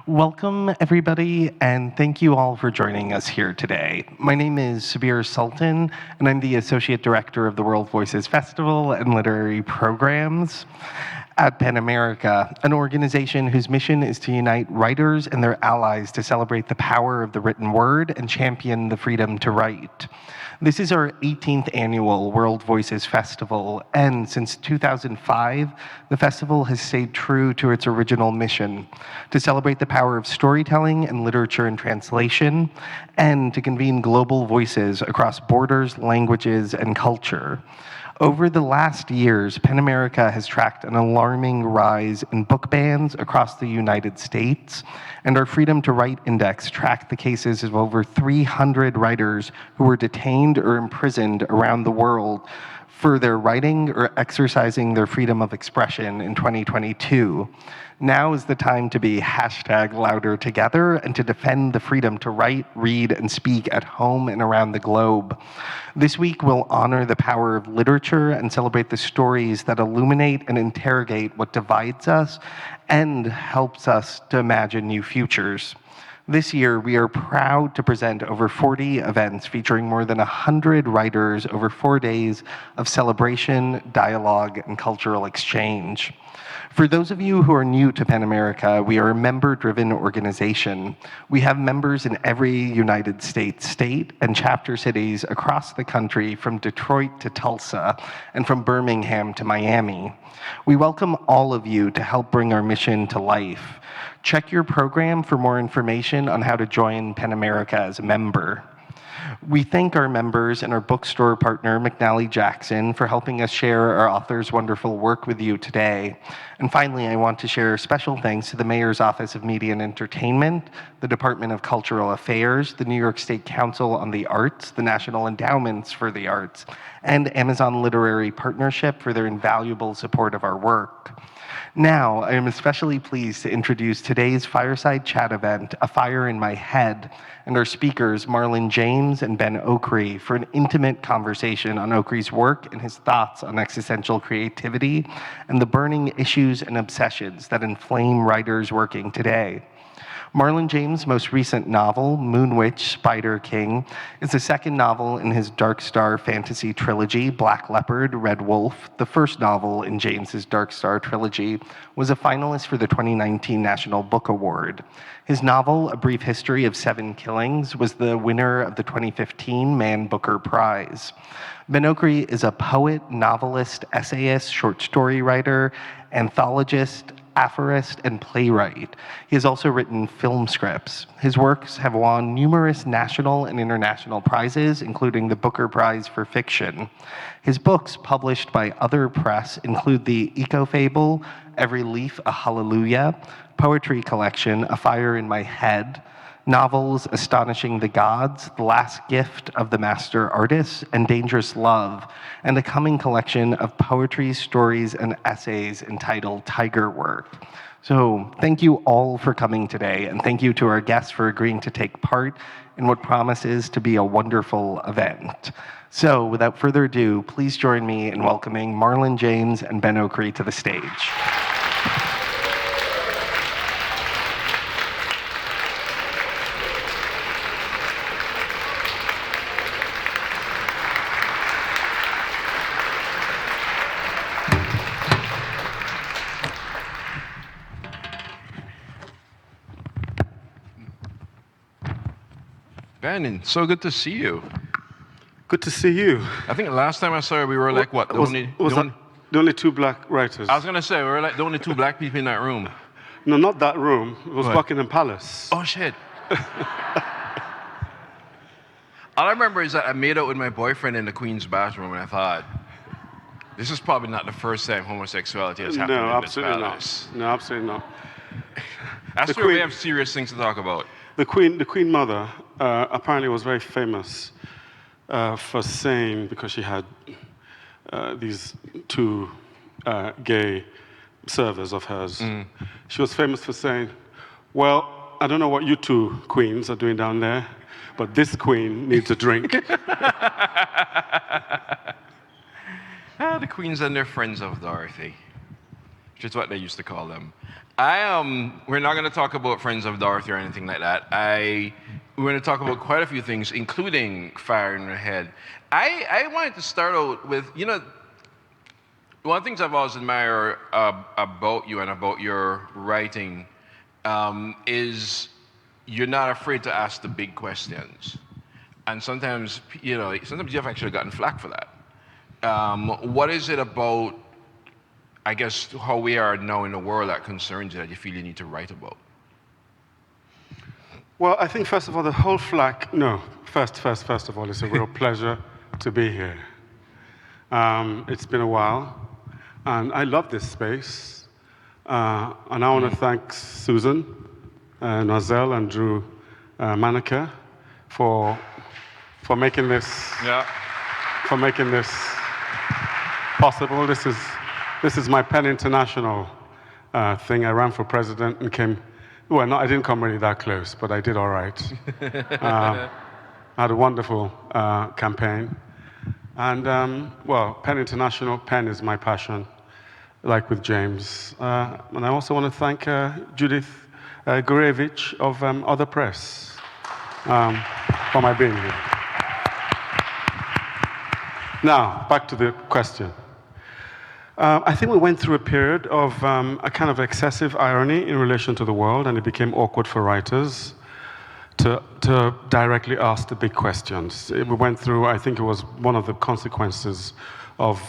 Welcome, everybody, and thank you all for joining us here today. My name is Sabir Sultan, and I'm the Associate Director of the World Voices Festival and Literary Programs at PEN America, an organization whose mission is to unite writers and their allies to celebrate the power of the written word and champion the freedom to write. This is our 18th annual World Voices Festival, and since 2005, the festival has stayed true to its original mission, to celebrate the power of storytelling and literature and translation, and to convene global voices across borders, languages, and culture. Over the last years, PEN America has tracked an alarming rise in book bans across the United States, and our Freedom to Write Index tracked the cases of over 300 writers who were detained or imprisoned around the world for their writing or exercising their freedom of expression in 2022. Now is the time to be #louder together and to defend the freedom to write, read, and speak at home and around the globe. This week we'll honor the power of literature and celebrate the stories that illuminate and interrogate what divides us and helps us to imagine new futures. This year, we are proud to present over 40 events featuring more than 100 writers over 4 days of celebration, dialogue, and cultural exchange. For those of you who are new to PEN America, we are a member-driven organization. We have members in every United States state and chapter cities across the country, from Detroit to Tulsa and from Birmingham to Miami. We welcome all of you to help bring our mission to life. Check your program for more information on how to join PEN America as a member. We thank our members and our bookstore partner, McNally Jackson, for helping us share our author's wonderful work with you today. And finally, I want to share special thanks to the Mayor's Office of Media and Entertainment, the Department of Cultural Affairs, the New York State Council on the Arts, the National Endowments for the Arts, and Amazon Literary Partnership for their invaluable support of our work. Now, I am especially pleased to introduce today's Fireside Chat event, A Fire in My Head, and our speakers, Marlon James and Ben Okri, for an intimate conversation on Okri's work and his thoughts on existential creativity and the burning issues and obsessions that inflame writers working today. Marlon James' most recent novel, Moon Witch, Spider King, is the second novel in his Dark Star fantasy trilogy, Black Leopard, Red Wolf. The first novel in James's Dark Star trilogy was a finalist for the 2019 National Book Award. His novel, A Brief History of Seven Killings, was the winner of the 2015 Man Booker Prize. Ben Okri is a poet, novelist, essayist, short story writer, anthologist, aphorist, and playwright. He has also written film scripts. His works have won numerous national and international prizes, including the Booker Prize for Fiction. His books, published by other press, include the eco-fable, Every Leaf a Hallelujah, poetry collection, A Fire in My Head, novels Astonishing the Gods, The Last Gift of the Master Artist, and Dangerous Love, and a coming collection of poetry, stories, and essays entitled Tiger Work. So thank you all for coming today, and thank you to our guests for agreeing to take part in what promises to be a wonderful event. So without further ado, please join me in welcoming Marlon James and Ben Okri to the stage. Ben, so good to see you. Good to see you. I think the last time I saw you, we were like, what? The only two black writers. I was going to say, we were like the only two black people in that room. No, not that room. It was What? Buckingham Palace. Oh, shit. All I remember is that I made out with my boyfriend in the Queen's bathroom, and I thought, this is probably not the first time homosexuality has happened No, in this absolutely palace. not. No, absolutely not. That's The where we Queen- have serious things to talk about. The Queen Mother apparently was very famous for saying, because she had these two gay servers of hers, she was famous for saying, well, I don't know what you two queens are doing down there, but this queen needs a drink. The Queens and their friends of Dorothy. which is what they used to call them. We're not going to talk about Friends of Dorothy or anything like that. We're going to talk about quite a few things, including Fire in the Head. I wanted to start out with, one of the things I've always admired about you and about your writing is you're not afraid to ask the big questions. And sometimes you've actually gotten flack for that. What is it about, I guess, how we are now in the world that concerns you that you feel you need to write about? Well, I think, first of all, the whole flack, no, first of all, it's a real pleasure to be here. It's been a while, and I love this space. And I want to thank Susan, Nozel, and Drew Manica for making this possible. This is my Penn International thing. I ran for president and came. Well, no, I didn't come really that close, but I did all right. I had a wonderful campaign. And, Penn International, Penn is my passion, like with James. And I also want to thank Judith Gurevich of Other Press for my being here. Now, back to the question. I think we went through a period of a kind of excessive irony in relation to the world, and it became awkward for writers to directly ask the big questions. We went through, I think it was one of the consequences of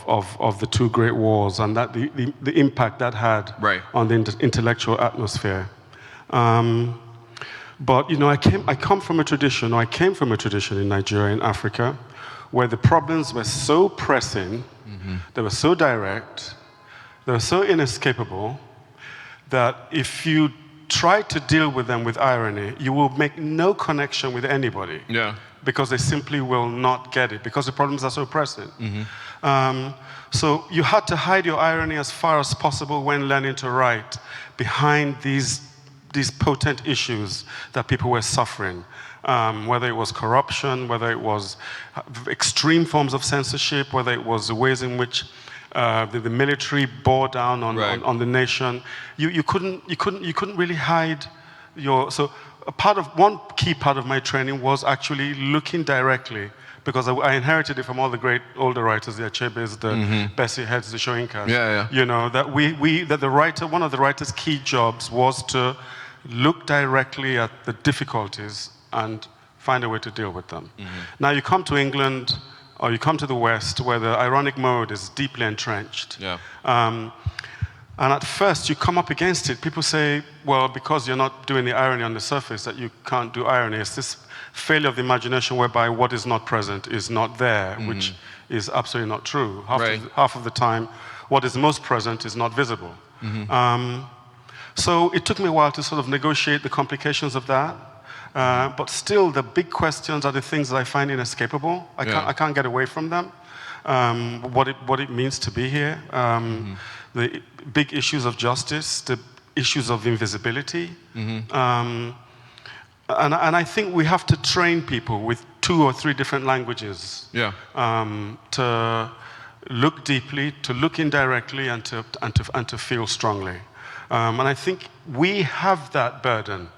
the two great wars, and that the impact that had on the intellectual atmosphere. But I came from a tradition in Nigeria, in Africa, where the problems were so pressing, they were so direct, they were so inescapable, that if you try to deal with them with irony, you will make no connection with anybody. Yeah. Because they simply will not get it, because the problems are so pressing. So you had to hide your irony as far as possible when learning to write behind these potent issues that people were suffering. Whether it was corruption, whether it was extreme forms of censorship, whether it was the ways in which the military bore down on the nation, you couldn't really hide your. So one key part of my training was actually looking directly, because I inherited it from all the great older writers, the Achebes, the Bessie Heads, the Shoinkas. That the writer, one of the writer's key jobs was to look directly at the difficulties and find a way to deal with them. Now you come to England, or you come to the West, where the ironic mode is deeply entrenched. And at first you come up against it. People say, well, because you're not doing the irony on the surface, that you can't do irony. It's this failure of the imagination whereby what is not present is not there, which is absolutely not true. Half of the time, what is most present is not visible. So it took me a while to sort of negotiate the complications of that. But still, the big questions are the things that I find inescapable. I can't get away from them. What it means to be here, the big issues of justice, the issues of invisibility. And I think we have to train people with 2 or 3 different languages to look deeply, to look indirectly, and to feel strongly. And I think we have that burden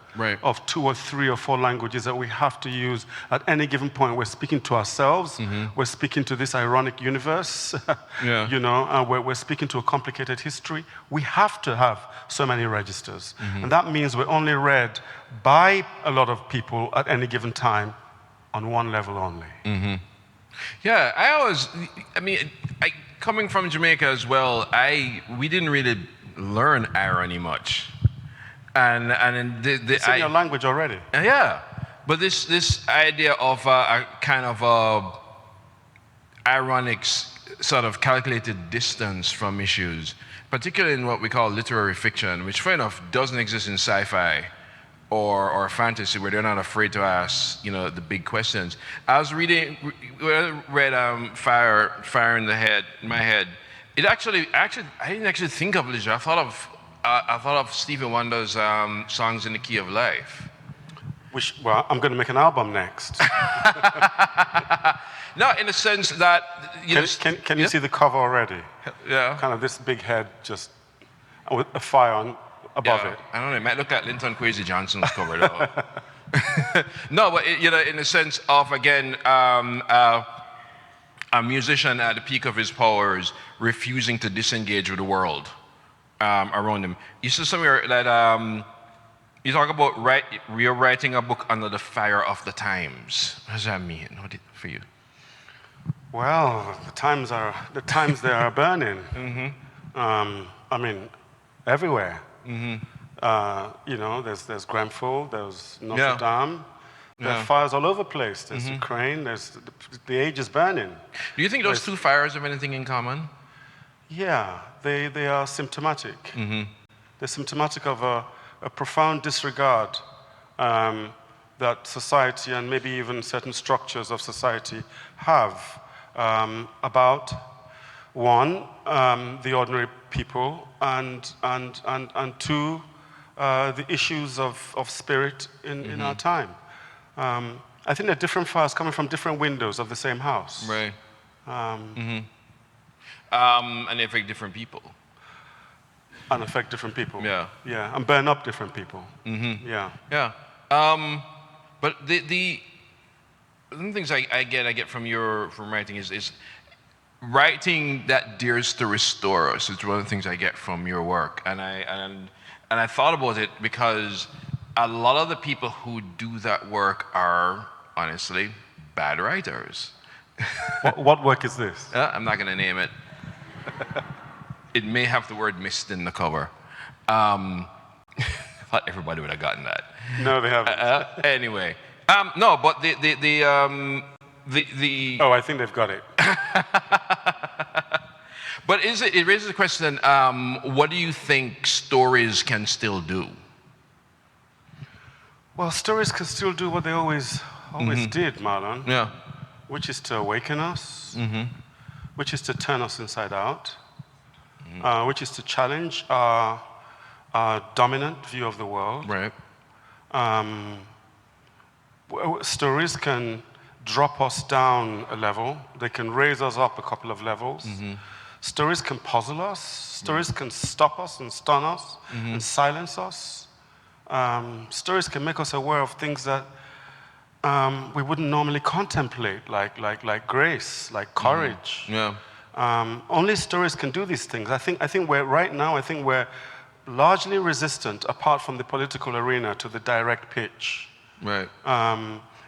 of 2 or 3 or 4 languages that we have to use at any given point. We're speaking to ourselves, we're speaking to this ironic universe, we're speaking to a complicated history. We have to have so many registers. And that means we're only read by a lot of people at any given time on one level only. Yeah, coming from Jamaica as well, we didn't really learn irony much. It's in your language already. Yeah, but this idea of a kind of ironic, sort of calculated distance from issues, particularly in what we call literary fiction, which, fair enough, doesn't exist in sci-fi or fantasy, where they're not afraid to ask, the big questions. I was read Fire in my head. It actually, I didn't actually think of literature. I thought of Stevie Wonder's Songs in the Key of Life. I'm going to make an album next. No, in the sense that... Can you see the cover already? Yeah. Kind of this big head, with a fire above Yeah, it. I don't know. It might look like Linton Kwesi Johnson's cover, though. No, but in the sense of again, a musician at the peak of his powers refusing to disengage with the world around him. You see somewhere that you talk about rewriting a book under the fire of the times. What does that mean? For you? Well, the times they are burning. I mean, everywhere. There's Grenfell, there's Notre Dame. There are fires all over the place. There's Ukraine. The age is burning. Do you think those two fires have anything in common? Yeah, they are symptomatic. They're symptomatic of a profound disregard that society and maybe even certain structures of society have about one, the ordinary people, and two, the issues of spirit in our time. I think they're different fires coming from different windows of the same house. Right. And they affect different people. And affect different people. Yeah. Yeah, and burn up different people. Yeah. Yeah. But the things I get from writing is writing that dares to restore us. It's one of the things I get from your work, and I thought about it because a lot of the people who do that work are honestly bad writers. What work is this? I'm not going to name it. It may have the word mist in the cover. I thought everybody would have gotten that. No, they haven't. Anyway, no, but the Oh, I think they've got it. But it raises the question, what do you think stories can still do? Well, stories can still do what they always did, Marlon. Yeah. Which is to awaken us, which is to turn us inside out, which is to challenge our dominant view of the world. Right. Stories can drop us down a level. They can raise us up a couple of levels. Stories can puzzle us. Stories can stop us and stun us and silence us. Stories can make us aware of things that we wouldn't normally contemplate, like grace, like courage. Yeah. Only stories can do these things. I think we're largely resistant, apart from the political arena, to the direct pitch. Right.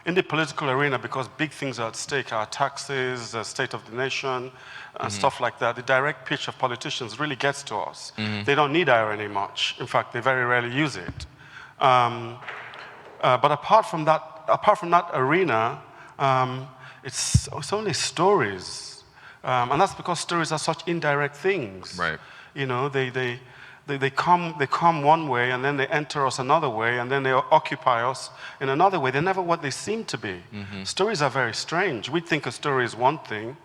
In the political arena, because big things are at stake, our taxes, the state of the nation, and stuff like that, the direct pitch of politicians really gets to us. They don't need irony much. In fact, they very rarely use it. But apart from that arena, it's only stories. And that's because stories are such indirect things. Right. You know, they come one way, and then they enter us another way, and then they occupy us in another way. They're never what they seem to be. Stories are very strange. We think a story is one thing,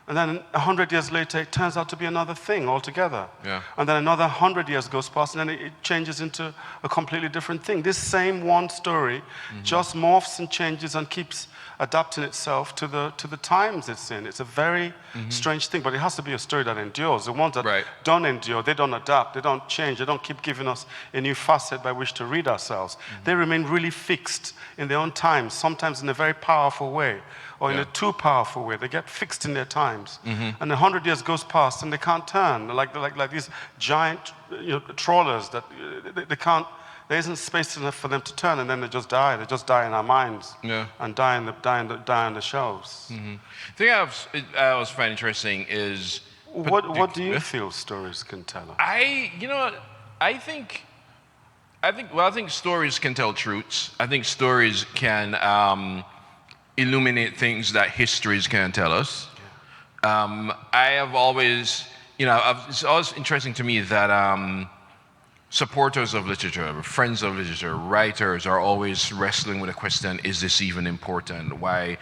and then 100 years later, it turns out to be another thing altogether. Yeah. And then another 100 years goes past, and then it changes into a completely different thing. This same one story just morphs and changes and keeps adapting itself to the times it's in. It's a very strange thing, but it has to be a story that endures. The ones that don't endure, they don't adapt, they don't change, they don't keep giving us a new facet by which to read ourselves. They remain really fixed in their own times, sometimes in a very powerful way, or in a too powerful way. They get fixed in their times. And 100 years goes past and they can't turn, like these giant trawlers that they can't. There isn't space enough for them to turn, and then they just die. They just die in our minds, and die on the shelves. The thing I was find interesting is what do you feel stories can tell us? I think stories can tell truths. I think stories can illuminate things that histories can't tell us. I have always, it's always interesting to me that supporters of literature, friends of literature, writers are always wrestling with the question, is this even important? Why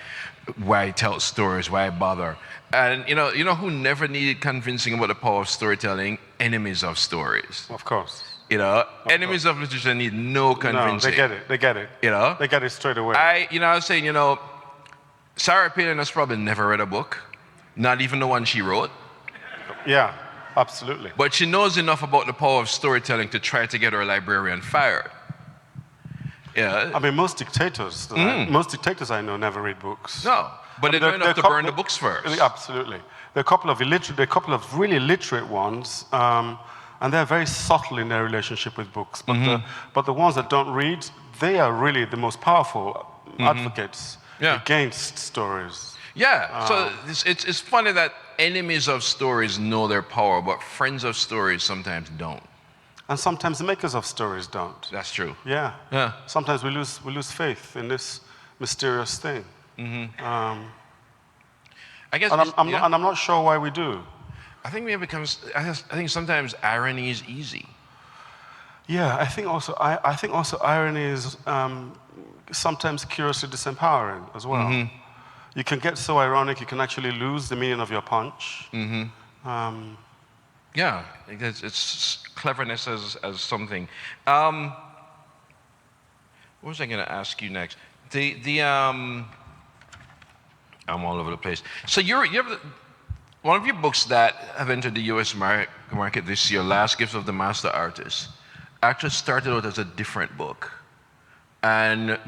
tell stories? Why bother? And you know who never needed convincing about the power of storytelling? Enemies of stories. Of course. Enemies of literature need no convincing. No, they get it. They get it straight away. I was saying, Sarah Palin has probably never read a book, not even the one she wrote. Yeah. Absolutely. But she knows enough about the power of storytelling to try to get her librarian fired. Yeah. I mean, most dictators I know never read books. No, but they know enough to burn the books first. Absolutely. There are a couple of really literate ones, and they're very subtle in their relationship with books. But the ones that don't read, they are really the most powerful advocates against stories. Yeah, so it's funny that enemies of stories know their power, but friends of stories sometimes don't. And sometimes the makers of stories don't. That's true. Yeah. Yeah. Sometimes we lose faith in this mysterious thing. I guess, And I'm not sure why we do. I think we have becomes. I think sometimes irony is easy. Yeah, I think also irony is sometimes curiously disempowering as well. You can get so ironic you can actually lose the meaning of your punch. Yeah, it's cleverness as something. What was I going to ask you next? I'm all over the place. So you have one of your books that have entered the U.S. market this year, Last Gifts of the Master Artist, actually started out as a different book. And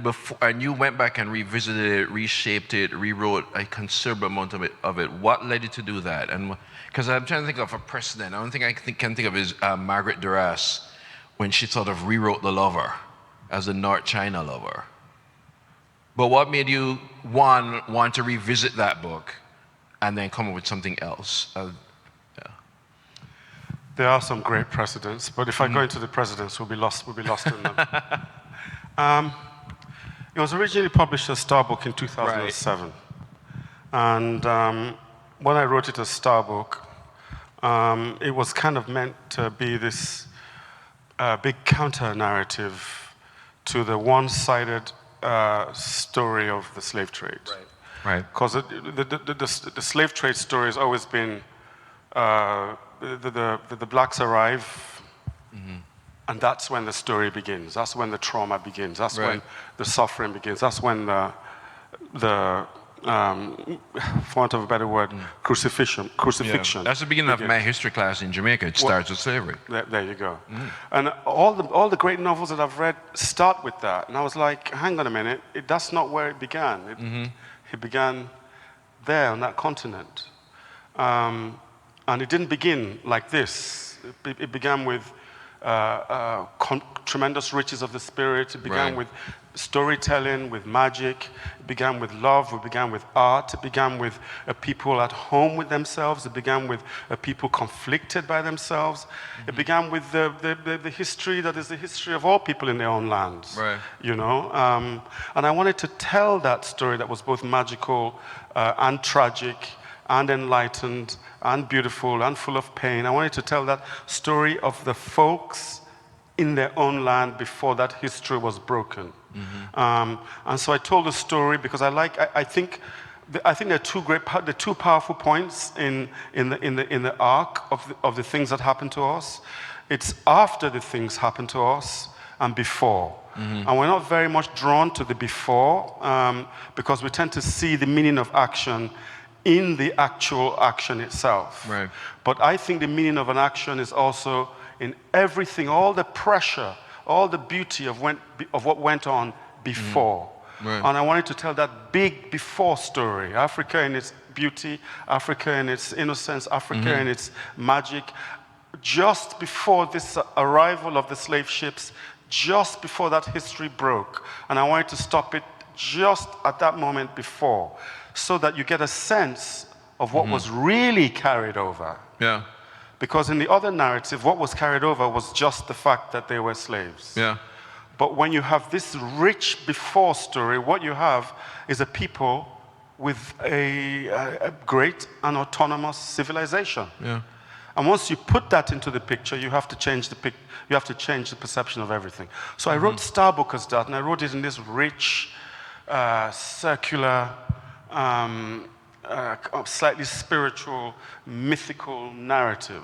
you went back and revisited it, reshaped it, rewrote a considerable amount of it. What led you to do that? And because I'm trying to think of a precedent. The only thing I can think of is Margaret Duras, when she sort of rewrote The Lover as the North China lover. But what made you want to revisit that book and then come up with something else? There are some great precedents, but if I go into the precedents, we'll be lost in them. It was originally published as Star Book in 2007. Right. And when I wrote it as Star Book, it was kind of meant to be this big counter-narrative to the one-sided story of the slave trade. Right. Because the slave trade story has always been the blacks arrive, and that's when the story begins. That's when the trauma begins. That's when the suffering begins. That's when the for want of a better word, crucifixion. Yeah. That's the beginning of my history class in Jamaica. It starts with slavery. There you go. And all the great novels that I've read start with that. And I was like, hang on a minute, that's not where it began. It began there on that continent. And it didn't begin like this. It began with tremendous riches of the spirit. It began with storytelling, with magic. It began with love. It began with art. It began with a people at home with themselves. It began with a people conflicted by themselves. It began with the history that is the history of all people in their own lands. You know, and I wanted to tell that story that was both magical and tragic and enlightened and beautiful and full of pain. I wanted to tell that story of the folks in their own land before that history was broken. And so I told the story because I think there are two powerful points in the arc of the things that happen to us. It's after the things happen to us and before. And we're not very much drawn to the before because we tend to see the meaning of action in the actual action itself. But I think the meaning of an action is also in everything, all the pressure, all the beauty of what went on before. And I wanted to tell that big before story. Africa in its beauty, Africa in its innocence, Africa in its magic. Just before this arrival of the slave ships, just before that history broke. And I wanted to stop it just at that moment before, so that you get a sense of what was really carried over. Because in the other narrative, what was carried over was just the fact that they were slaves. But when you have this rich before story, what you have is a people with a great and autonomous civilization. And once you put that into the picture, you have to change the perception of everything. So I wrote Star Book as that, and I wrote it in this rich, circular, slightly spiritual, mythical narrative.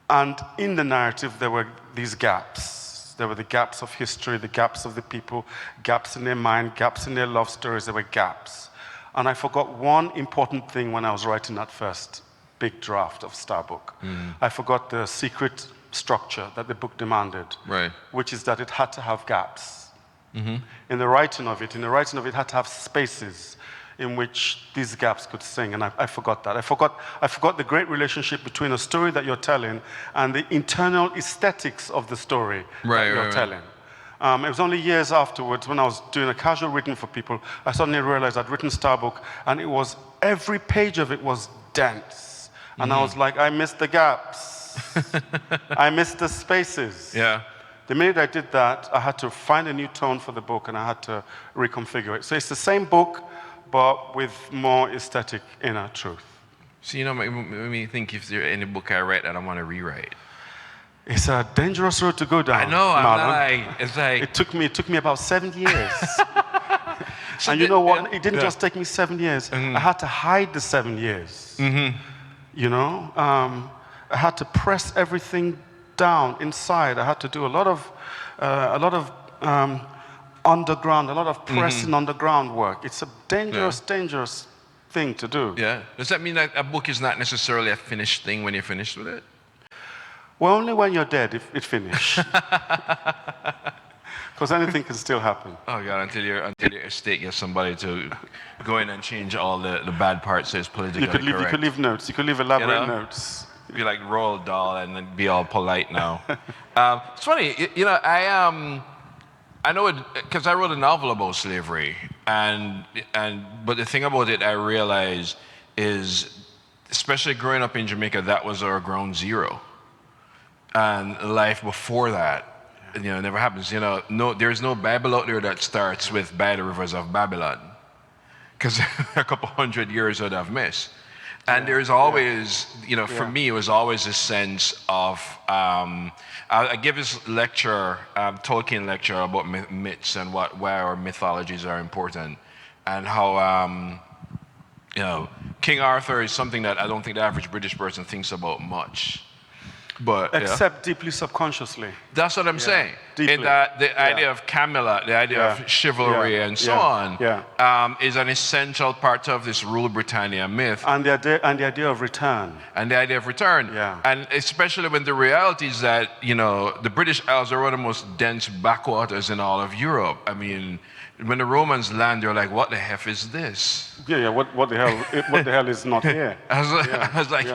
And in the narrative, there were these gaps. There were the gaps of history, the gaps of the people, gaps in their mind, gaps in their love stories. There were gaps. And I forgot one important thing when I was writing that first big draft of Starbook. I forgot the secret structure that the book demanded, Right. which is that it had to have gaps. In the writing of it had to have spaces in which these gaps could sing, and I forgot that. I forgot the great relationship between a story that you're telling and the internal aesthetics of the story that you're telling. It was only years afterwards, when I was doing a casual reading for people, I suddenly realized I'd written Starbook, and every page of it was dense. And I was like, I missed the gaps. I missed the spaces. Yeah. The minute I did that, I had to find a new tone for the book, and I had to reconfigure it. So it's the same book, but with more aesthetic inner truth. So, make me think if there's any book I read that I want to rewrite. It's a dangerous road to go down. I know, Marlon. it's like... It took me about 7 years. And you know what? It didn't just take me 7 years. I had to hide the 7 years. You know? I had to press everything down inside. I had to do a lot of underground, a lot of pressing underground work. It's a dangerous thing to do. Yeah. Does that mean that a book is not necessarily a finished thing when you're finished with it? Well, only when you're dead, if it finished. Because anything can still happen. Oh God! Until your estate gets somebody to go in and change all the bad parts so it's politically correct. You could leave notes. You could leave elaborate notes. Be like Roald Dahl and then be all polite now. It's funny, I know it because I wrote a novel about slavery, but the thing about it I realized is, especially growing up in Jamaica, that was our ground zero, and life before that, never happens. There's no Bible out there that starts with "by the rivers of Babylon," because a couple hundred years would have missed. And there's always, for me, it was always a sense of, I give this lecture, Tolkien lecture about myths and why our mythologies are important, and how, King Arthur is something that I don't think the average British person thinks about much. But except deeply subconsciously. That's what I'm saying. Deeply. In that the idea of Camelot, the idea of chivalry and so on, is an essential part of this rule Britannia myth. And the idea of return. And the idea of return. Yeah. And especially when the reality is that, the British Isles are one of the most dense backwaters in all of Europe. I mean, when the Romans land, they're like, what the heck is this? What the hell is not here? I was like,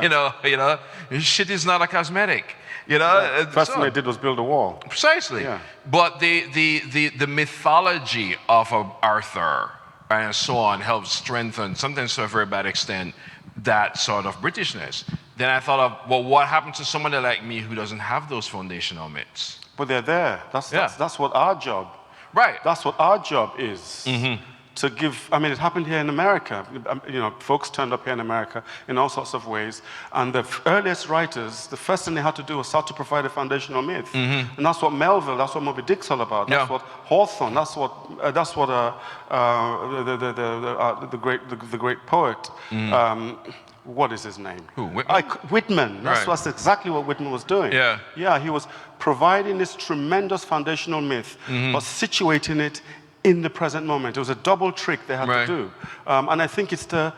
shit is not a cosmetic. First thing they did was build a wall. Precisely. Yeah. But the mythology of Arthur and so on helps strengthen, sometimes to a very bad extent, that sort of Britishness. Then I thought of, well, what happens to somebody like me who doesn't have those foundational myths? But they're there. That's what our job. Right. That's what our job is. To give, it happened here in America. Folks turned up here in America in all sorts of ways. And the earliest writers, the first thing they had to do was start to provide a foundational myth. And that's what Melville, that's what Moby Dick's all about. That's what Hawthorne, that's what the great poet. What is his name? Who? Whitman? Whitman. That's exactly what Whitman was doing. Yeah, he was providing this tremendous foundational myth, but situating it in the present moment. It was a double trick they had to do, and I think it's the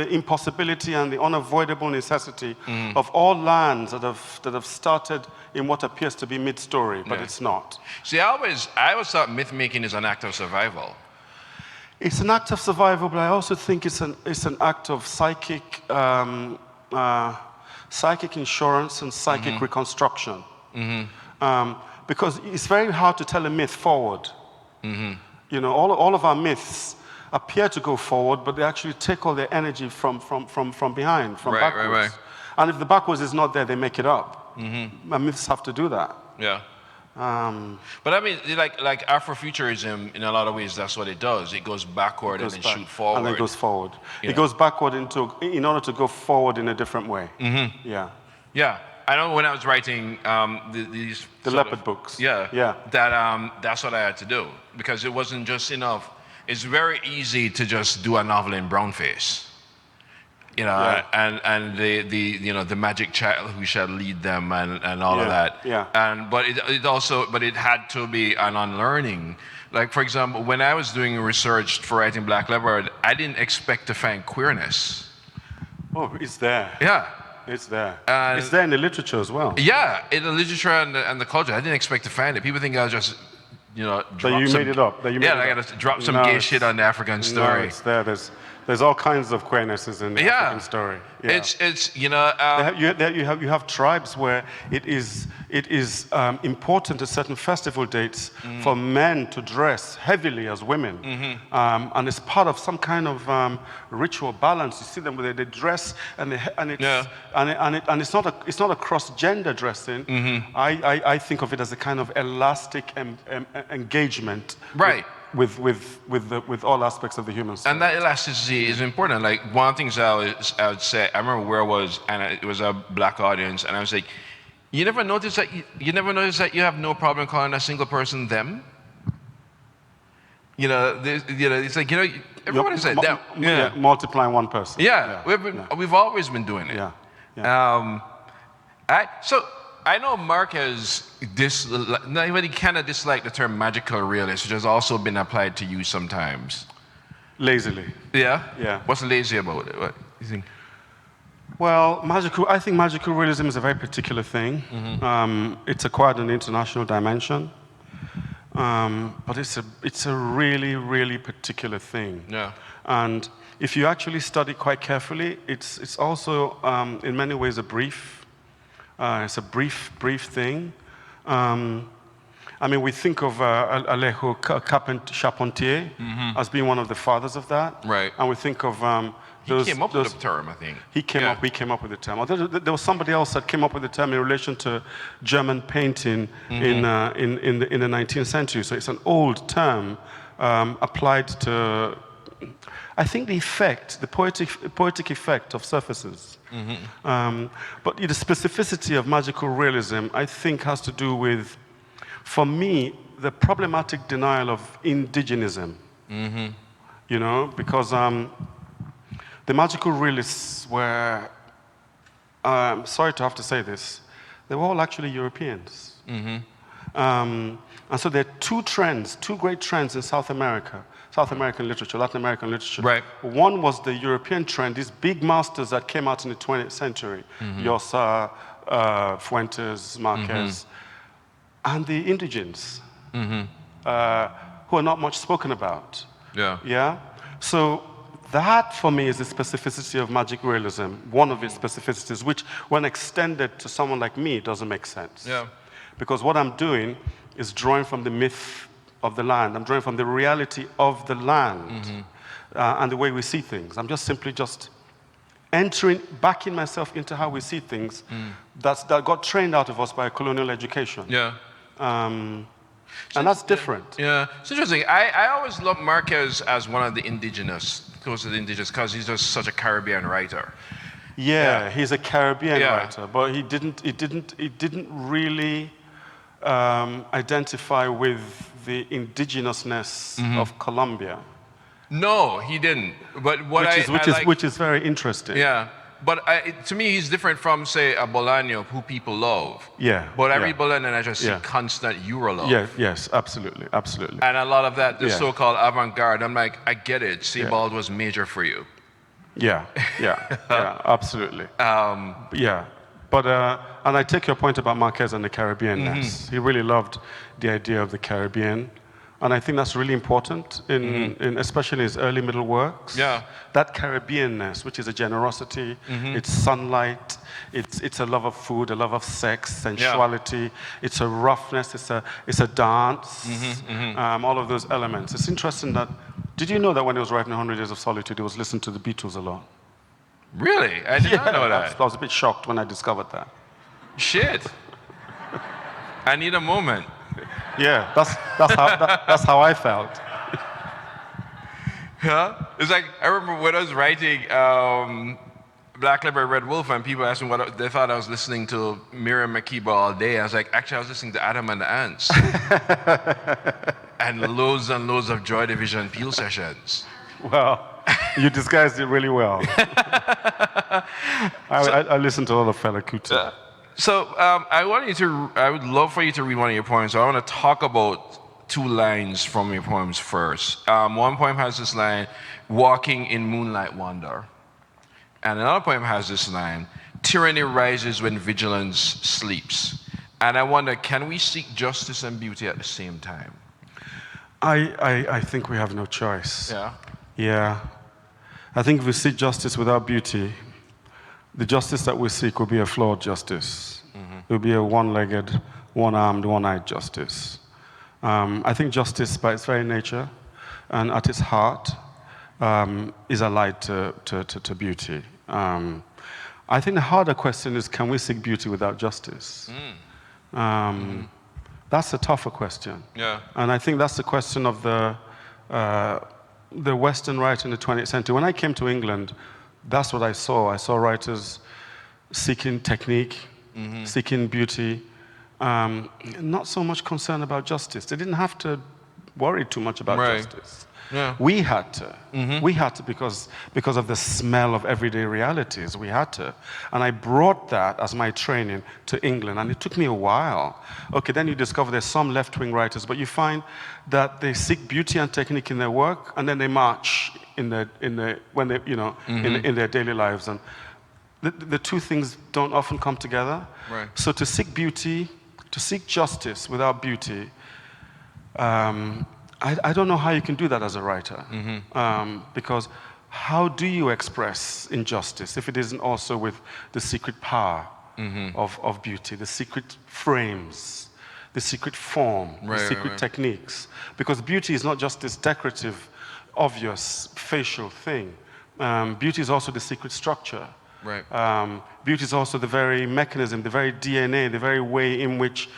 impossibility and the unavoidable necessity of all lands that have started in what appears to be mid-story, but it's not. See, I always thought myth making is an act of survival. It's an act of survival, but I also think it's an act of psychic insurance and psychic reconstruction. Because it's very hard to tell a myth forward. All of our myths appear to go forward, but they actually take all their energy from behind, from backwards. Right. And if the backwards is not there, they make it up. Myths have to do that. Yeah. But I mean, like Afrofuturism, in a lot of ways, that's what it does. It goes backward and then shoot forward. And then goes forward. It goes backward in order to go forward in a different way. Yeah. I know when I was writing these leopard books. That's what I had to do, because it wasn't just enough. It's very easy to just do a novel in brownface. And the magic child who shall lead them and all of that. But it had to be an unlearning. Like, for example, when I was doing research for writing Black Leopard, I didn't expect to find queerness. Oh, it's there. Yeah. It's there. And- It's there in the literature as well. Yeah, in the literature and the culture. I didn't expect to find it. People think I was just, That you made it up. I got to drop some gay shit on the African story. No, it's there. There's all kinds of queernesses in the African story. Yeah. It's You have tribes where it is important at certain festival dates for men to dress heavily as women, and it's part of some kind of ritual balance. You see them where they dress and it's not a cross-gender dressing. I think of it as a kind of elastic engagement. Right. With all aspects of the human spirit. And that elasticity is important. Like one of the things I would say, I remember where I was, and it was a black audience, and I was like, you never notice that you have no problem calling a single person them? It's like, everybody said them. Yeah, multiplying one person. Yeah, we've always been doing it. Yeah. I know Mark has he kind of disliked the term magical realist, which has also been applied to you sometimes. Lazily. Yeah? Yeah. What's lazy about it? What do you think? Well, I think magical realism is a very particular thing. It's acquired an international dimension, but it's a really, really particular thing. Yeah. And if you actually study quite carefully, it's also in many ways a brief. It's a brief thing. We think of Alejo Charpentier as being one of the fathers of that. Right. And we think of he came up with the term, I think. He came up with the term. There was somebody else that came up with the term in relation to German painting in the 19th century. So it's an old term applied to, I think, the poetic effect of surfaces. But the specificity of magical realism, I think, has to do with, for me, the problematic denial of indigenism. Because the magical realists were, sorry to have to say this, they were all actually Europeans. And so there are two great trends in South American literature, Latin American literature. Right. One was the European trend, these big masters that came out in the 20th century, Llosa, Fuentes, Marquez, and the indigenes, who are not much spoken about. Yeah? So that, for me, is the specificity of magic realism, one of its specificities, which, when extended to someone like me, doesn't make sense. Yeah. Because what I'm doing is drawing from the myth of the land. I'm drawing from the reality of the land and the way we see things. I'm simply backing myself into how we see things that got trained out of us by a colonial education. Yeah. And that's different. Yeah. It's interesting. I always loved Marquez as one of the indigenous, close to the indigenous, because he's just such a Caribbean writer. Yeah, he's a Caribbean writer, but he didn't really identify with the indigenousness of Colombia. No, he didn't. But which is very interesting. Yeah, but to me, he's different from, say, a Bolaño, who people love. Yeah. But every Bolaño, I just see constant Euro love. Yeah. Yes. Absolutely. And a lot of that, the so-called avant-garde. I'm like, I get it. Sebald was major for you. Yeah. Absolutely. But and I take your point about Marquez and the Caribbean-ness. He really loved the idea of the Caribbean, and I think that's really important in especially his early middle works. Yeah, that Caribbean-ness, which is a generosity, it's sunlight, it's a love of food, a love of sex, sensuality. It's a roughness, it's a dance. All of those elements. It's interesting that. Did you know that when he was writing 100 Years of Solitude, he was listening to the Beatles a lot? Really? I did not know that. I was a bit shocked when I discovered that. Shit. I need a moment. Yeah, that's how I felt. Yeah? It's like, I remember when I was writing Black Leopard, Red Wolf, and people asked me what they thought I was listening to Miriam Makeba all day. I was like, actually, I was listening to Adam and the Ants. And loads of Joy Division Peel sessions. Well, you disguised it really well. I listened to a lot of Fela Kuti. So I would love for you to read one of your poems. So I want to talk about two lines from your poems first. One poem has this line, walking in moonlight wonder. And another poem has this line, tyranny rises when vigilance sleeps. And I wonder, can we seek justice and beauty at the same time? I think we have no choice. Yeah. Yeah. I think if we seek justice without beauty, the justice that we seek will be a flawed justice. It will be a one-legged, one-armed, one-eyed justice. I think justice, by its very nature and at its heart, is allied to beauty. I think the harder question is, can we seek beauty without justice? That's a tougher question. Yeah. And I think that's the question of the Western right in the 20th century. When I came to England, that's what I saw. I saw writers seeking technique, seeking beauty, not so much concerned about justice. They didn't have to worry too much about justice. Yeah. We had to. We had to because of the smell of everyday realities. We had to. And I brought that as my training to England, and it took me a while. Okay, then you discover there's some left-wing writers, but you find that they seek beauty and technique in their work, and then they march in their daily lives. And the two things don't often come together. Right. So to seek beauty, to seek justice without beauty, I don't know how you can do that as a writer. Because how do you express injustice if it isn't also with the secret power of beauty, the secret frames, the secret form, the secret techniques? Because beauty is not just this decorative, obvious, facial thing. Beauty is also the secret structure. Right. Beauty is also the very mechanism, the very DNA, the very way in which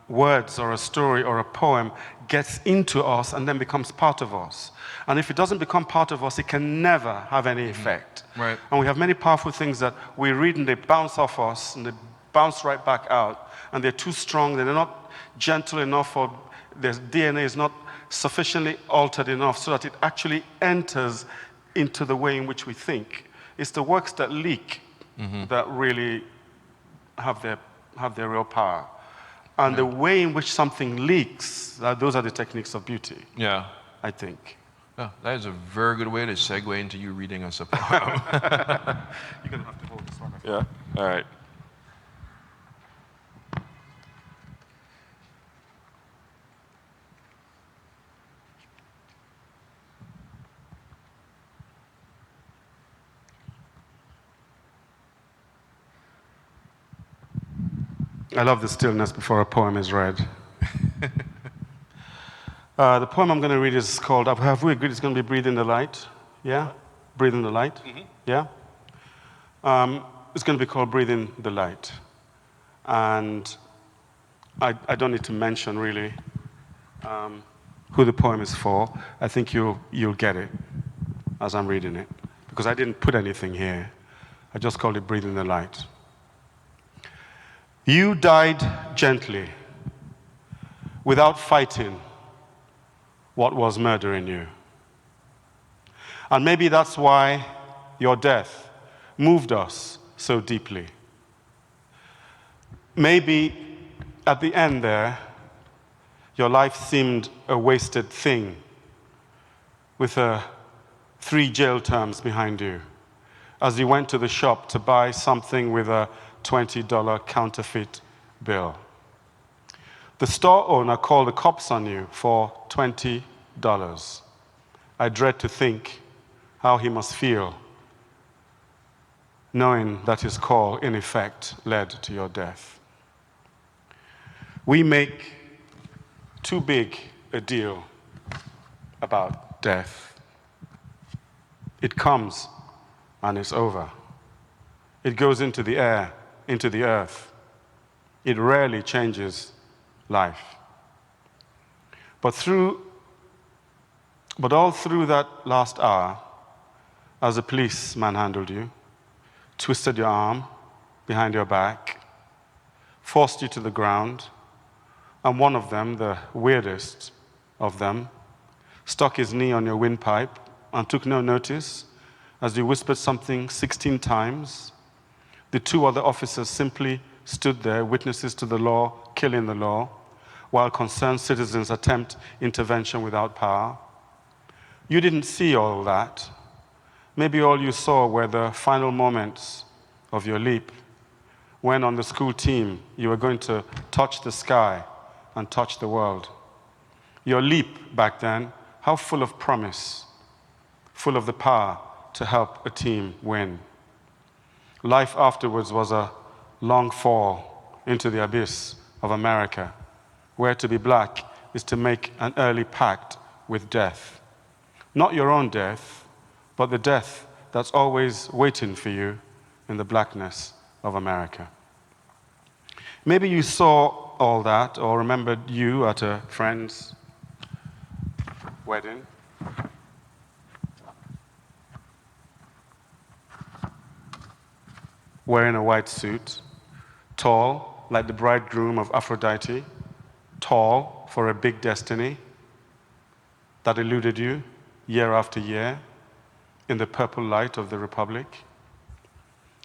words or a story or a poem gets into us and then becomes part of us. And if it doesn't become part of us, it can never have any effect. Right. And we have many powerful things that we read and they bounce off us and they bounce right back out. And they're too strong, they're not gentle enough, or their DNA is not sufficiently altered enough so that it actually enters into the way in which we think. It's the works that leak that really have their real power. And the way in which something leaks, those are the techniques of beauty. Yeah. I think. Oh, that is a very good way to segue into you reading us a poem. You're going to have to hold this one. Yeah? All right. I love the stillness before a poem is read. The poem I'm going to read is called, have we agreed it's going to be Breathe in the Light? Yeah? Breathe in the Light? Yeah? It's going to be called Breathe in the Light. And I don't need to mention, really, who the poem is for. I think you'll get it as I'm reading it. Because I didn't put anything here. I just called it Breathe in the Light. You died gently, without fighting what was murdering you. And maybe that's why your death moved us so deeply. Maybe at the end there, your life seemed a wasted thing with 3 jail terms behind you as you went to the shop to buy something with a $20 counterfeit bill. The store owner called the cops on you for $20. I dread to think how he must feel, knowing that his call, in effect, led to your death. We make too big a deal about death. It comes and it's over. It goes into the air, into the earth. It rarely changes life. But all through that last hour, as the police manhandled you, twisted your arm behind your back, forced you to the ground, and one of them, the weirdest of them, stuck his knee on your windpipe and took no notice as you whispered something 16 times. The 2 other officers simply stood there, witnesses to the law, killing the law, while concerned citizens attempt intervention without power. You didn't see all that, Maybe all you saw were the final moments of your leap, when on the school team you were going to touch the sky and touch the world. Your leap back then, how full of promise, full of the power to help a team win. Life afterwards was a long fall into the abyss of America, where to be black is to make an early pact with death. Not your own death, but the death that's always waiting for you in the blackness of America. Maybe you saw all that, or remembered you at a friend's wedding. Wearing a white suit, tall like the bridegroom of Aphrodite, tall for a big destiny that eluded you year after year in the purple light of the Republic.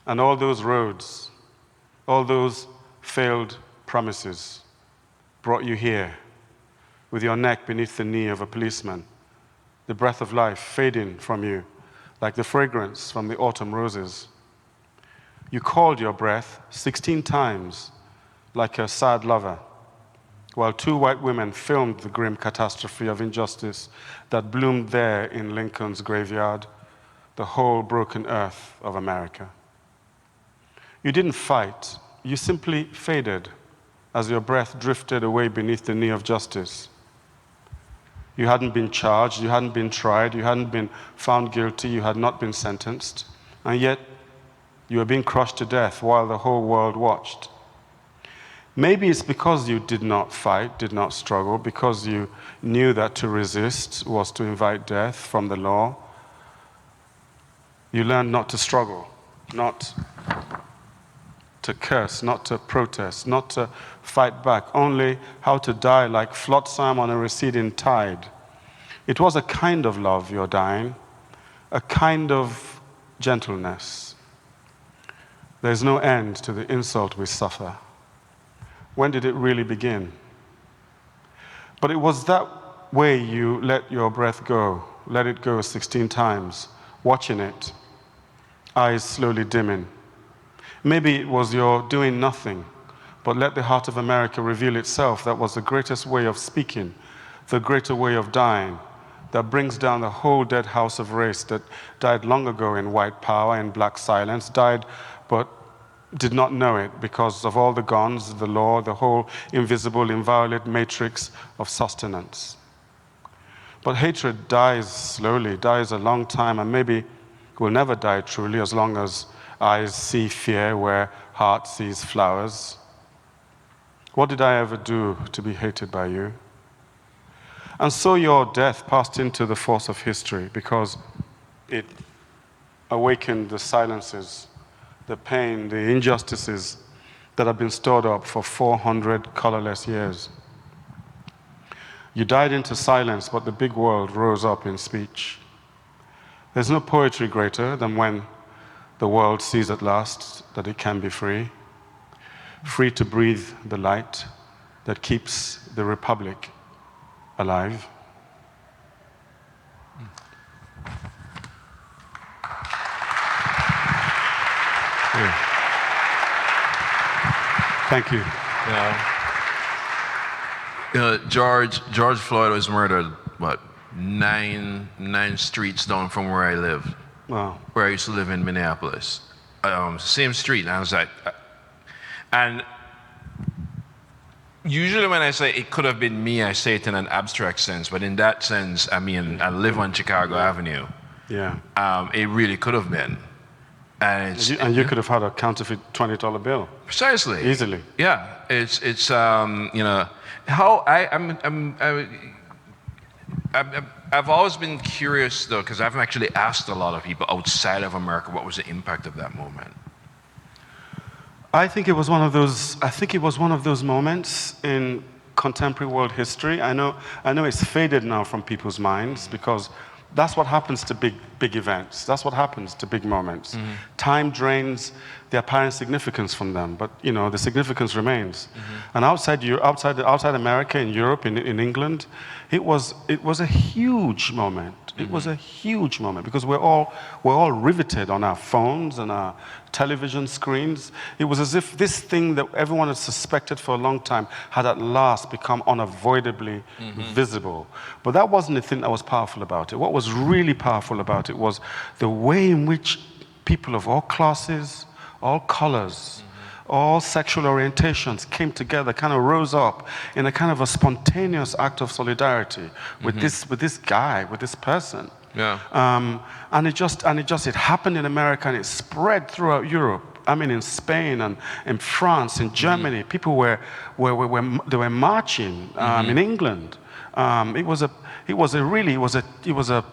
And all those roads, all those failed promises brought you here with your neck beneath the knee of a policeman, the breath of life fading from you like the fragrance from the autumn roses. You called your breath 16 times like a sad lover, while two white women filmed the grim catastrophe of injustice that bloomed there in Lincoln's graveyard, the whole broken earth of America. You didn't fight, you simply faded as your breath drifted away beneath the knee of justice. You hadn't been charged, you hadn't been tried, you hadn't been found guilty, you had not been sentenced, and yet you were being crushed to death while the whole world watched. Maybe it's because you did not fight, did not struggle, because you knew that to resist was to invite death from the law. You learned not to struggle, not to curse, not to protest, not to fight back, only how to die like flotsam on a receding tide. It was a kind of love, your dying, a kind of gentleness. There's no end to the insult we suffer. When did it really begin? But it was that way you let your breath go, let it go 16 times, watching it, eyes slowly dimming. Maybe it was your doing nothing, but let the heart of America reveal itself. That was the greatest way of speaking, the greater way of dying, that brings down the whole dead house of race that died long ago in white power and black silence, died but did not know it because of all the guns, the law, the whole invisible, inviolate matrix of sustenance. But hatred dies slowly, dies a long time, and maybe will never die truly as long as eyes see fear where heart sees flowers. What did I ever do to be hated by you? And so your death passed into the force of history because it awakened the silences, the pain, the injustices that have been stored up for 400 colorless years. You died into silence, but the big world rose up in speech. There's no poetry greater than when the world sees at last that it can be free, free to breathe the light that keeps the Republic alive. Thank you. George Floyd was murdered, what, nine streets down from where I live. Wow. Where I used to live in Minneapolis. Same street. And I was like, and usually when I say it could have been me, I say it in an abstract sense. But in that sense, I mean, I live on Chicago Avenue. Yeah. It really could have been. And you could have had a counterfeit $20 bill. Precisely. Easily. Yeah. It's you know, how I've always been curious though, because I've actually asked a lot of people outside of America what was the impact of that moment. I think it was one of those moments in contemporary world history. I know it's faded now from people's minds because that's what happens to big events. That's what happens to big moments. Mm-hmm. Time drains the apparent significance from them, but you know the significance remains. Mm-hmm. And outside America, in Europe, in England, it was a huge moment. moment. It was a huge moment because we're all riveted on our phones and our television screens. It was as if this thing that everyone had suspected for a long time had at last become unavoidably visible. But that wasn't the thing that was powerful about it. What was really powerful about it was the way in which people of all classes, all colors, all sexual orientations came together, kind of rose up in a kind of a spontaneous act of solidarity with this guy, with this person. Yeah. And it happened in America and it spread throughout Europe. I mean, in Spain and in France, in Germany, people were marching. In England, it was a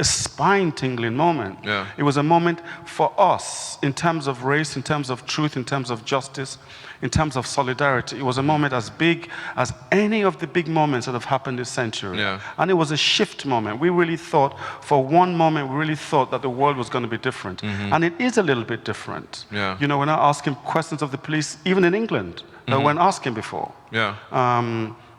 spine-tingling moment. Yeah. It was a moment for us in terms of race, in terms of truth, in terms of justice, in terms of solidarity. It was a moment as big as any of the big moments that have happened this century. Yeah. And it was a shift moment. We really thought, for one moment, that the world was going to be different. And it is a little bit different. Yeah. You know, we're not asking questions of the police, even in England, that we weren't asking before. Yeah.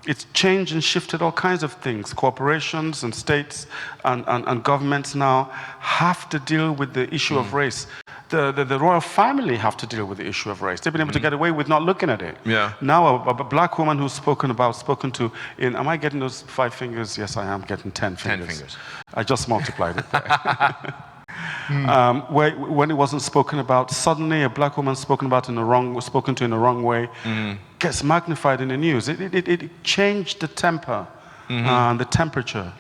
It's changed and shifted all kinds of things. Corporations and states and governments now have to deal with the issue of race. The royal family have to deal with the issue of race. They've been able to get away with not looking at it. Yeah. Now a black woman who's spoken to am I getting those 5 fingers? Yes, I am getting 10 fingers. 10 fingers. I just multiplied it there. When it wasn't spoken about, suddenly a black woman spoken to in the wrong way, gets magnified in the news. It changed the temper and the temperature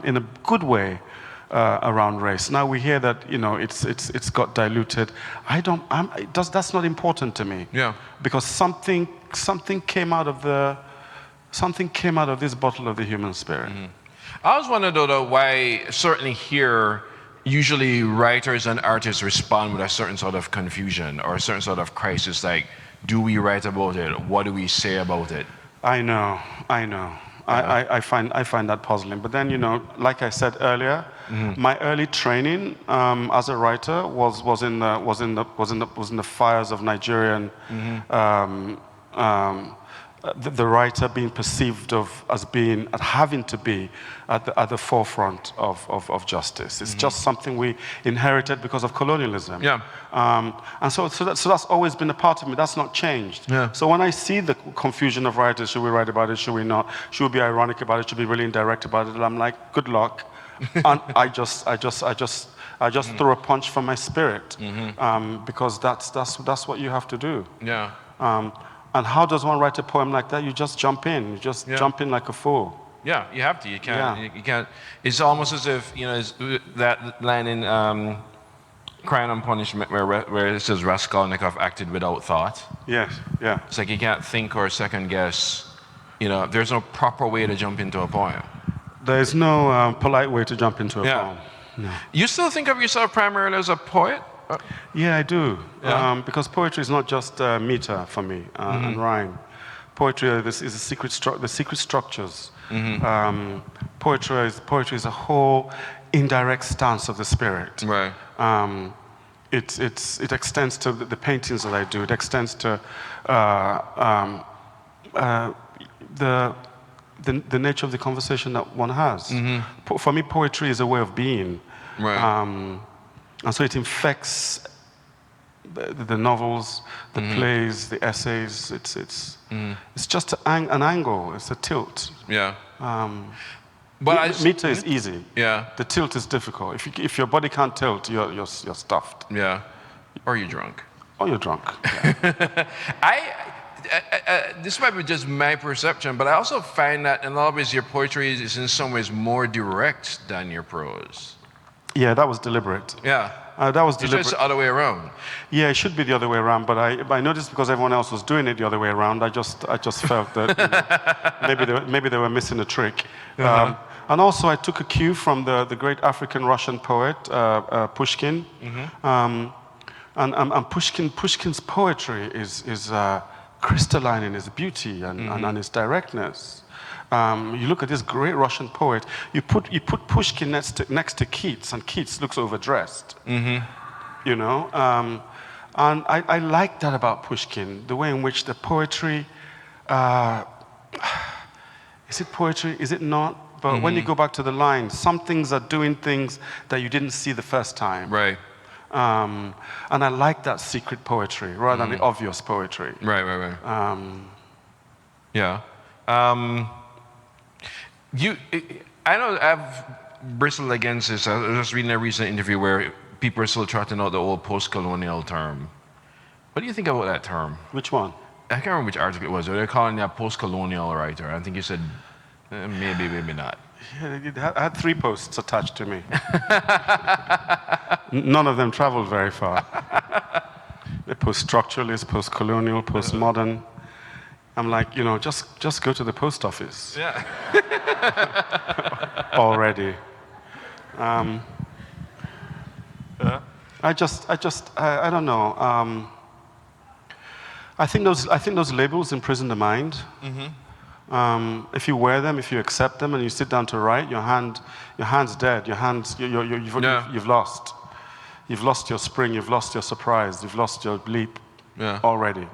in a good way around race. Now we hear that it's got diluted. That's not important to me. Yeah. Because something came out of this bottle of the human spirit. I always wonder though why certainly here usually writers and artists respond with a certain sort of confusion or a certain sort of crisis, like, do we write about it? What do we say about it? I know. I find that puzzling. But then, like I said earlier, my early training as a writer was in the fires of Nigeria, and the writer being perceived as having to be at the forefront of justice. It's just something we inherited because of colonialism. Yeah. And so that's always been a part of me. That's not changed. Yeah. So when I see the confusion of writers, should we write about it? Should we not? Should we be ironic about it? Should we be really indirect about it? I'm like, good luck. And I just throw a punch from my spirit, because that's what you have to do. Yeah. And how does one write a poem like that? You just jump in. You just jump in like a fool. Yeah, you have to. You can't. You can't. It's almost as if it's that line in Crime and Punishment where it says Raskolnikov acted without thought. Yes. Yeah. It's like you can't think or second guess. There's no proper way to jump into a poem. There is no polite way to jump into a poem. No. You still think of yourself primarily as a poet? Yeah, I do. Yeah. Because poetry is not just meter for me and rhyme. Poetry is the secret structures. Poetry is a whole indirect stance of the spirit. Right. It extends to the paintings that I do. It extends to the nature of the conversation that one has. For me, poetry is a way of being. Right. And so it infects the novels, the plays, the essays. It's just an angle. It's a tilt. Yeah. But meter is easy. Yeah. The tilt is difficult. If your body can't tilt, you're stuffed. Yeah. Or you're drunk. Or you're drunk. Yeah. This might be just my perception, but I also find that in a lot of ways your poetry is in some ways more direct than your prose. Yeah, that was deliberate. Yeah. That was deliberate. It's the other way around. Yeah, it should be the other way around, but I noticed because everyone else was doing it the other way around, I just felt that maybe they were missing a trick. And also I took a cue from the great African Russian poet Pushkin. And Pushkin's poetry is crystalline in its beauty and its directness. You look at this great Russian poet. You put Pushkin next to Keats, and Keats looks overdressed. And I like that about Pushkin, the way in which the poetry. Is it poetry? Is it not? But when you go back to the lines, some things are doing things that you didn't see the first time. Right. And I like that secret poetry rather than the obvious poetry. Right. Yeah. I know I've bristled against this. I was just reading a recent interview where people are still trotting out the old post-colonial term. What do you think about that term? Which one? I can't remember which article it was. They're calling it a post-colonial writer. I think you said maybe not. Yeah, I had 3 posts attached to me. None of them traveled very far. The post-structuralist, post-colonial, post-modern. I'm like, just go to the post office. Yeah. Already. I don't know. I think those labels imprison the mind. If you wear them, if you accept them, and you sit down to write, your hand's dead. You've lost. You've lost your spring. You've lost your surprise. You've lost your leap. Already.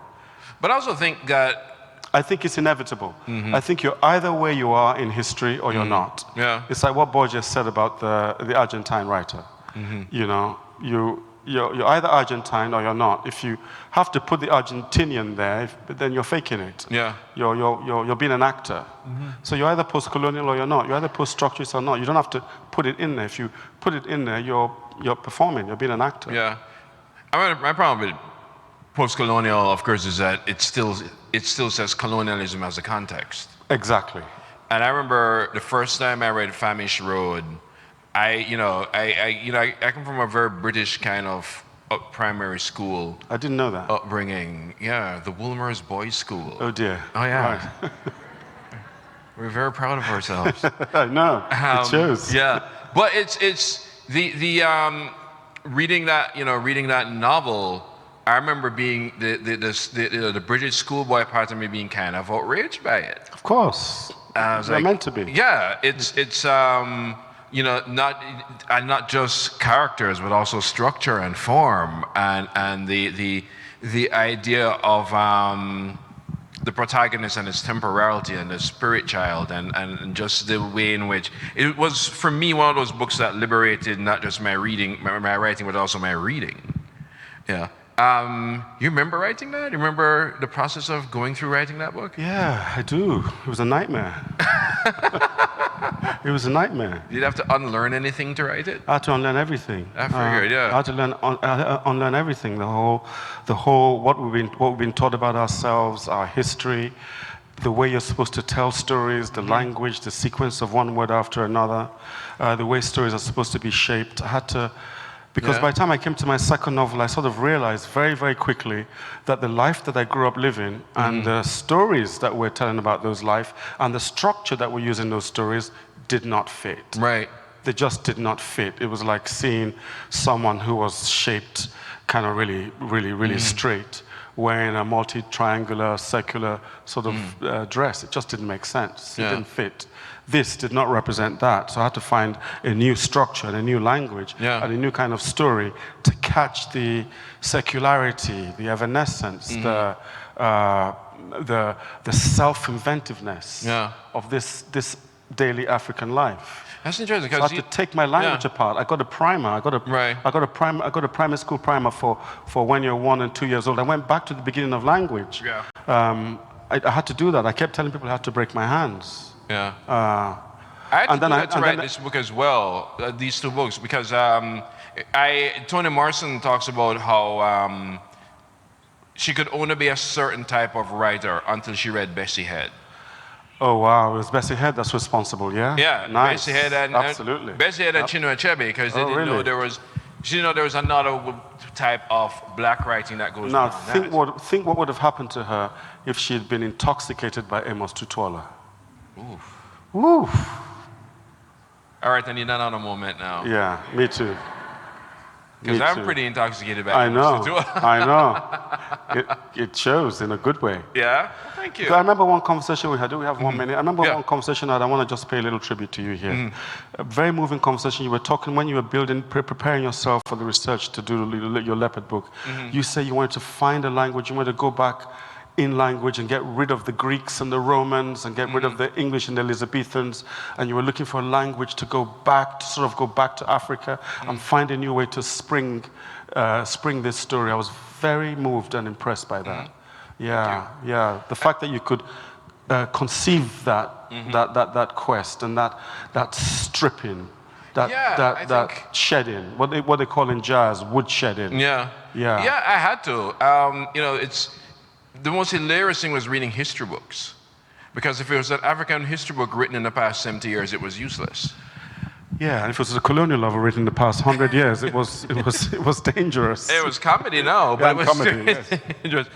But I also think that I think it's inevitable. I think you're either where you are in history or you're not. Yeah. It's like what Borges said about the Argentine writer. You're either Argentine or you're not. If you have to put the Argentinian there, then you're faking it. Yeah. You're being an actor. So you're either post-colonial or you're not. You're either post-structuralist or not. You don't have to put it in there. If you put it in there, you're performing. You're being an actor. Yeah. I mean, my problem with post-colonial, of course, is that it still says colonialism as a context. Exactly. And I remember the first time I read Famish Road, I come from a very British kind of primary school. I didn't know that. Upbringing. Yeah, the Woolmer's Boys School. Oh dear. Oh yeah. Right. We're very proud of ourselves. I know. It shows. Yeah, but it's the reading that novel. I remember being the British schoolboy part of me being kind of outraged by it. Of course. They're meant to be. Yeah, it's not just characters, but also structure and form, and the idea of the protagonist and his temporality and the spirit child, and just the way in which it was for me one of those books that liberated not just my writing, but also my reading. Yeah. You remember writing that? You remember the process of going through writing that book? Yeah, I do. It was a nightmare. It was a nightmare. Did you have to unlearn anything to write it? I had to unlearn everything. I figured, yeah. I had to unlearn everything. The whole what we've been taught about ourselves, our history, the way you're supposed to tell stories, the language, the sequence of one word after another, the way stories are supposed to be shaped. I had to. Because by the time I came to my second novel, I sort of realized very, very quickly that the life that I grew up living and the stories that we're telling about those life and the structure that we use in those stories did not fit. Right. They just did not fit. It was like seeing someone who was shaped kind of really, really, really straight, wearing a multi-triangular, circular sort of dress. It just didn't make sense. It didn't fit. This did not represent that. So I had to find a new structure and a new language and a new kind of story to catch the secularity, the evanescence, the self-inventiveness of this daily African life. That's interesting. So I had to take my language apart. I got a primer. I got a primary school primer for when you're 1 and 2 years old. I went back to the beginning of language. Yeah. I had to do that. I kept telling people I had to break my hands. Yeah. I had to write this book as well, these 2 books, because Toni Morrison talks about how she could only be a certain type of writer until she read Bessie Head. Oh wow, it was Bessie Head that's responsible, yeah? Yeah, nice. Bessie Head and absolutely. Bessie Head and Chinua Achebe, because they didn't know there was. She didn't know there was another type of black writing that goes on. Now think what would have happened to her if she had been intoxicated by Amos Tutuola. Oof. Oof. All right, I need another moment now. Yeah, me too. Because I'm pretty intoxicated by I know. Amos Tutuola. I know. It shows in a good way. Yeah? Thank you. I remember one conversation we had. Do we have 1 minute? I remember one conversation I want to just pay a little tribute to you here. A very moving conversation. You were talking when you were preparing yourself for the research to do your leopard book. You say you wanted to find a language. You wanted to go back in language and get rid of the Greeks and the Romans and get rid of the English and the Elizabethans, and you were looking for a language to go back, to sort of go back to Africa and find a new way to spring this story. I was very moved and impressed by that. Yeah. The fact that you could conceive that quest and that stripping, that shedding, what they call in jazz, wood shedding. Yeah, I had to. It's the most hilarious thing was reading history books, because if it was an African history book written in the past 70 years, it was useless. Yeah, and if it was a colonial novel written in the past 100 years, it was dangerous. It was comedy now, but it was dangerous.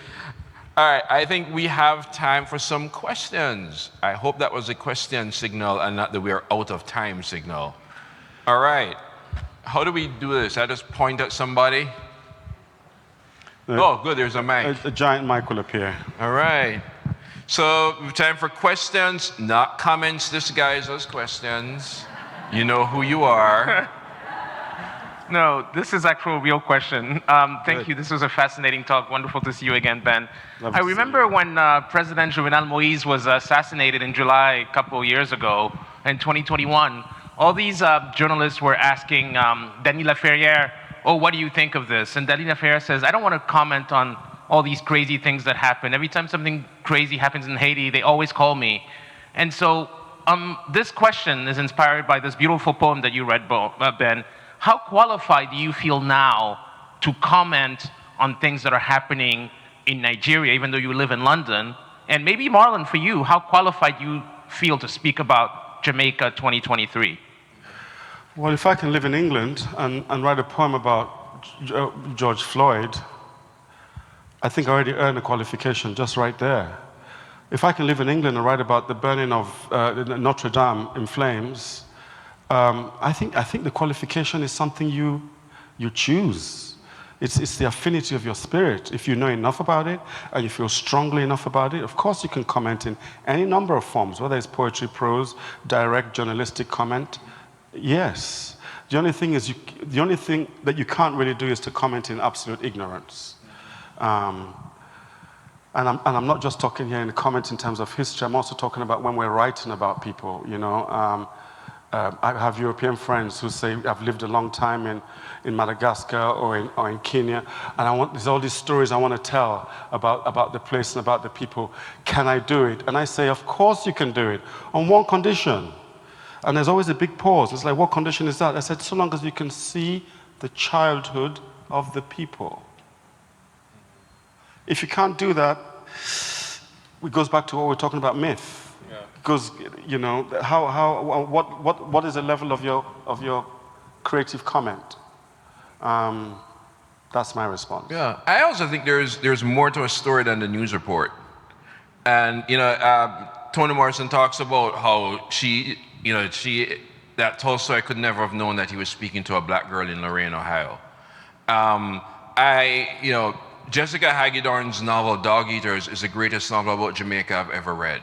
All right, I think we have time for some questions. I hope that was a question signal and not that we are out of time signal. All right, how do we do this? I just point at somebody. Oh, good, there's a mic. A giant mic will appear. All right. So, time for questions, not comments disguised as questions. You know who you are. No, this is actual real question. Thank you. This was a fascinating talk. Wonderful to see you again, Ben. I remember when President Jovenel Moïse was assassinated in July a couple of years ago, in 2021. All these journalists were asking Denis Laferrière, oh, what do you think of this? And Denis Laferrière says, I don't want to comment on all these crazy things that happen. Every time something crazy happens in Haiti, they always call me. And so this question is inspired by this beautiful poem that you read, Ben. How qualified do you feel now to comment on things that are happening in Nigeria, even though you live in London? And maybe, Marlon, for you, how qualified do you feel to speak about Jamaica 2023? Well, if I can live in England and write a poem about George Floyd, I think I already earned a qualification just right there. If I can live in England and write about the burning of Notre Dame in flames, I think the qualification is something you choose. It's the affinity of your spirit. If you know enough about it and you feel strongly enough about it, of course you can comment in any number of forms, whether it's poetry, prose, direct journalistic comment. Yes. The only thing that you can't really do is to comment in absolute ignorance. And I'm not just talking here in the comment in terms of history. I'm also talking about when we're writing about people. I have European friends who say, I've lived a long time in Madagascar or in Kenya, and there's all these stories I want to tell about the place and about the people. Can I do it? And I say, of course you can do it, on one condition. And there's always a big pause. It's like, what condition is that? I said, so long as you can see the childhood of the people. If you can't do that, it goes back to what we're talking about, myth. Yeah. Because, what is the level of your creative comment? That's my response. Yeah, I also think there's more to a story than the news report. And, Toni Morrison talks about how that Tolstoy could never have known that he was speaking to a black girl in Lorain, Ohio. Jessica Hagedorn's novel Dog Eaters is the greatest novel about Jamaica I've ever read.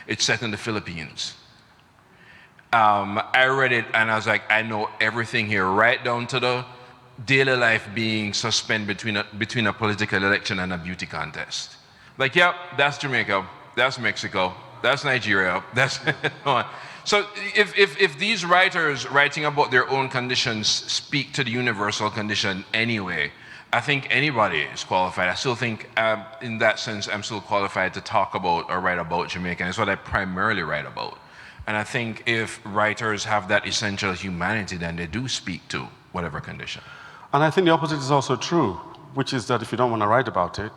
It's set in the Philippines. I read it and I was like, I know everything here, right down to the daily life being suspended between a political election and a beauty contest. Like, yep, that's Jamaica, that's Mexico, that's Nigeria, that's So if these writers writing about their own conditions speak to the universal condition anyway, I think anybody is qualified. I still think, in that sense, I'm still qualified to talk about or write about Jamaica. And it's what I primarily write about. And I think if writers have that essential humanity, then they do speak to whatever condition. And I think the opposite is also true, which is that if you don't want to write about it,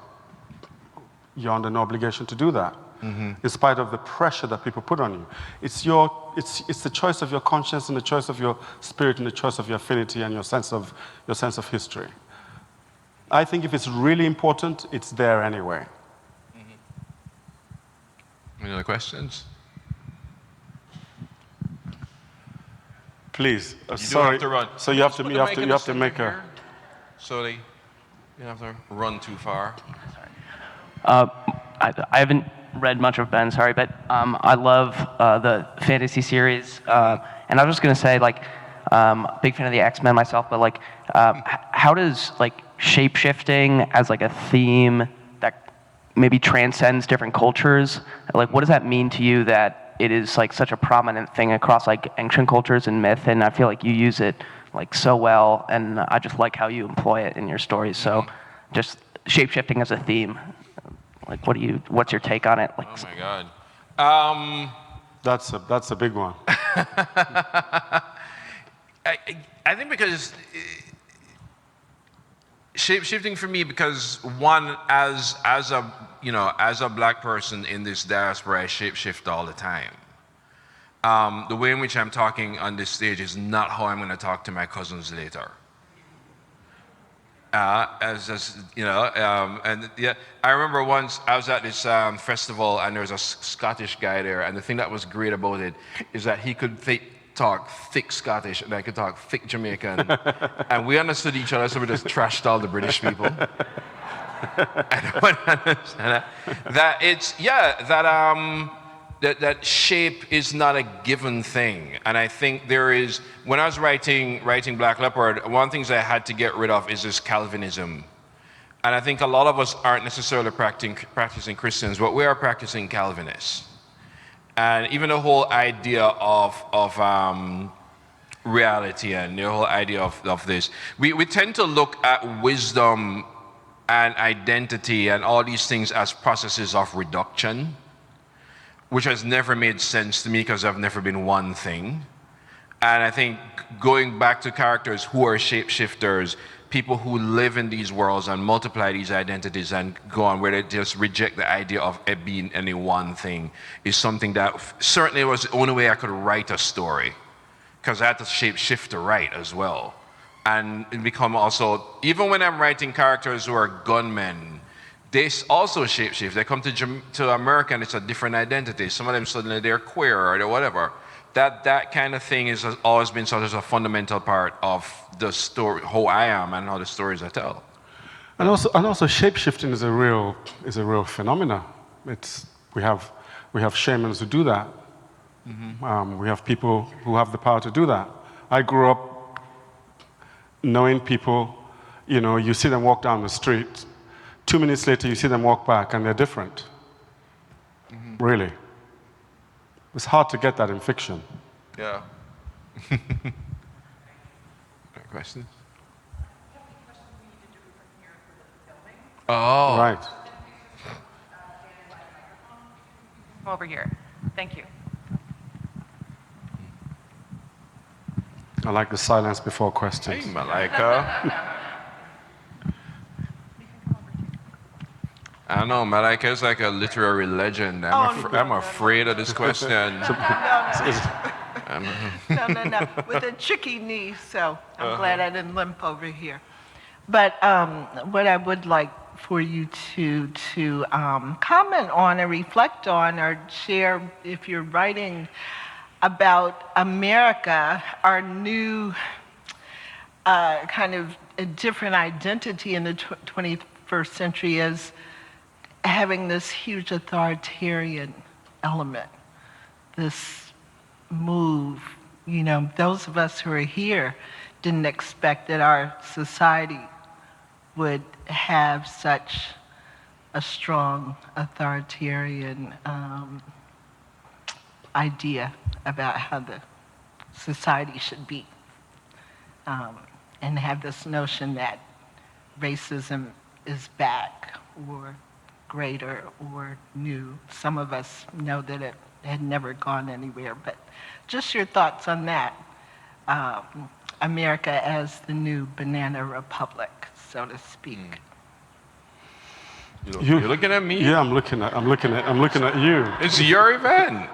you're under no obligation to do that. Mm-hmm. In spite of the pressure that people put on you. It's the choice of your conscience and the choice of your spirit and the choice of your affinity and your sense of history. I think if it's really important, it's there anyway. Mm-hmm. Any other questions? Please. You sorry. do have to run. So you have to make a. Sorry, you have to run too far. I haven't read much of Ben, sorry, but I love the fantasy series, and I was just gonna say, big fan of the X-Men myself, but how does shape-shifting as a theme that maybe transcends different cultures? Like, what does that mean to you that it is like such a prominent thing across like ancient cultures and myth? And I feel like you use it like so well, and I just like how you employ it in your stories. So, just shape-shifting as a theme. Like, what's your take on it? Like, Oh my God. That's a big one. I think because shape-shifting for me, because one, as a black person in this diaspora, I shape-shift all the time. The way in which I'm talking on this stage is not how I'm going to talk to my cousins later. And yeah, I remember once I was at this festival and there was a Scottish guy there, and the thing that was great about it is that he could talk thick Scottish and I could talk thick Jamaican, and we understood each other, so we just trashed all the British people. I don't understand that shape is not a given thing. And I think there is, when I was writing Black Leopard, one of the things I had to get rid of is this Calvinism. And I think a lot of us aren't necessarily practicing Christians, but we are practicing Calvinists. And even the whole idea of reality and the whole idea of this, we tend to look at wisdom and identity and all these things as processes of reduction, which has never made sense to me because I've never been one thing. And I think going back to characters who are shapeshifters, people who live in these worlds and multiply these identities and go on where they just reject the idea of it being any one thing, is something that certainly was the only way I could write a story, because I had to shapeshift to write as well. And it become also, even when I'm writing characters who are gunmen, they also shapeshift. They come to America and it's a different identity. Some of them suddenly they're queer or they're whatever. That kind of thing has always been sort of a fundamental part of the story, who I am and how the stories I tell. And also shapeshifting is a real phenomena. We have shamans who do that. Mm-hmm. We have people who have the power to do that. I grew up knowing people, you see them walk down the street, 2 minutes later you see them walk back and they're different. Mm-hmm. Really. It's hard to get that in fiction. Yeah. Questions? Oh. Right. Over here. Thank you. I like the silence before questions. Hey, Malika. I don't know, Malika is like a literary legend. I'm afraid of this question. No. With a tricky knee, so I'm glad I didn't limp over here. But what I would like for you to comment on or reflect on or share, if you're writing about America, our new kind of a different identity in the 21st century is having this huge authoritarian element, this move. Those of us who are here didn't expect that our society would have such a strong authoritarian idea about how the society should be, and have this notion that racism is back or greater or new. Some of us know that it had never gone anywhere, but just your thoughts on that. America as the new banana republic, so to speak. You're looking at me? Yeah, I'm looking at you. It's your event.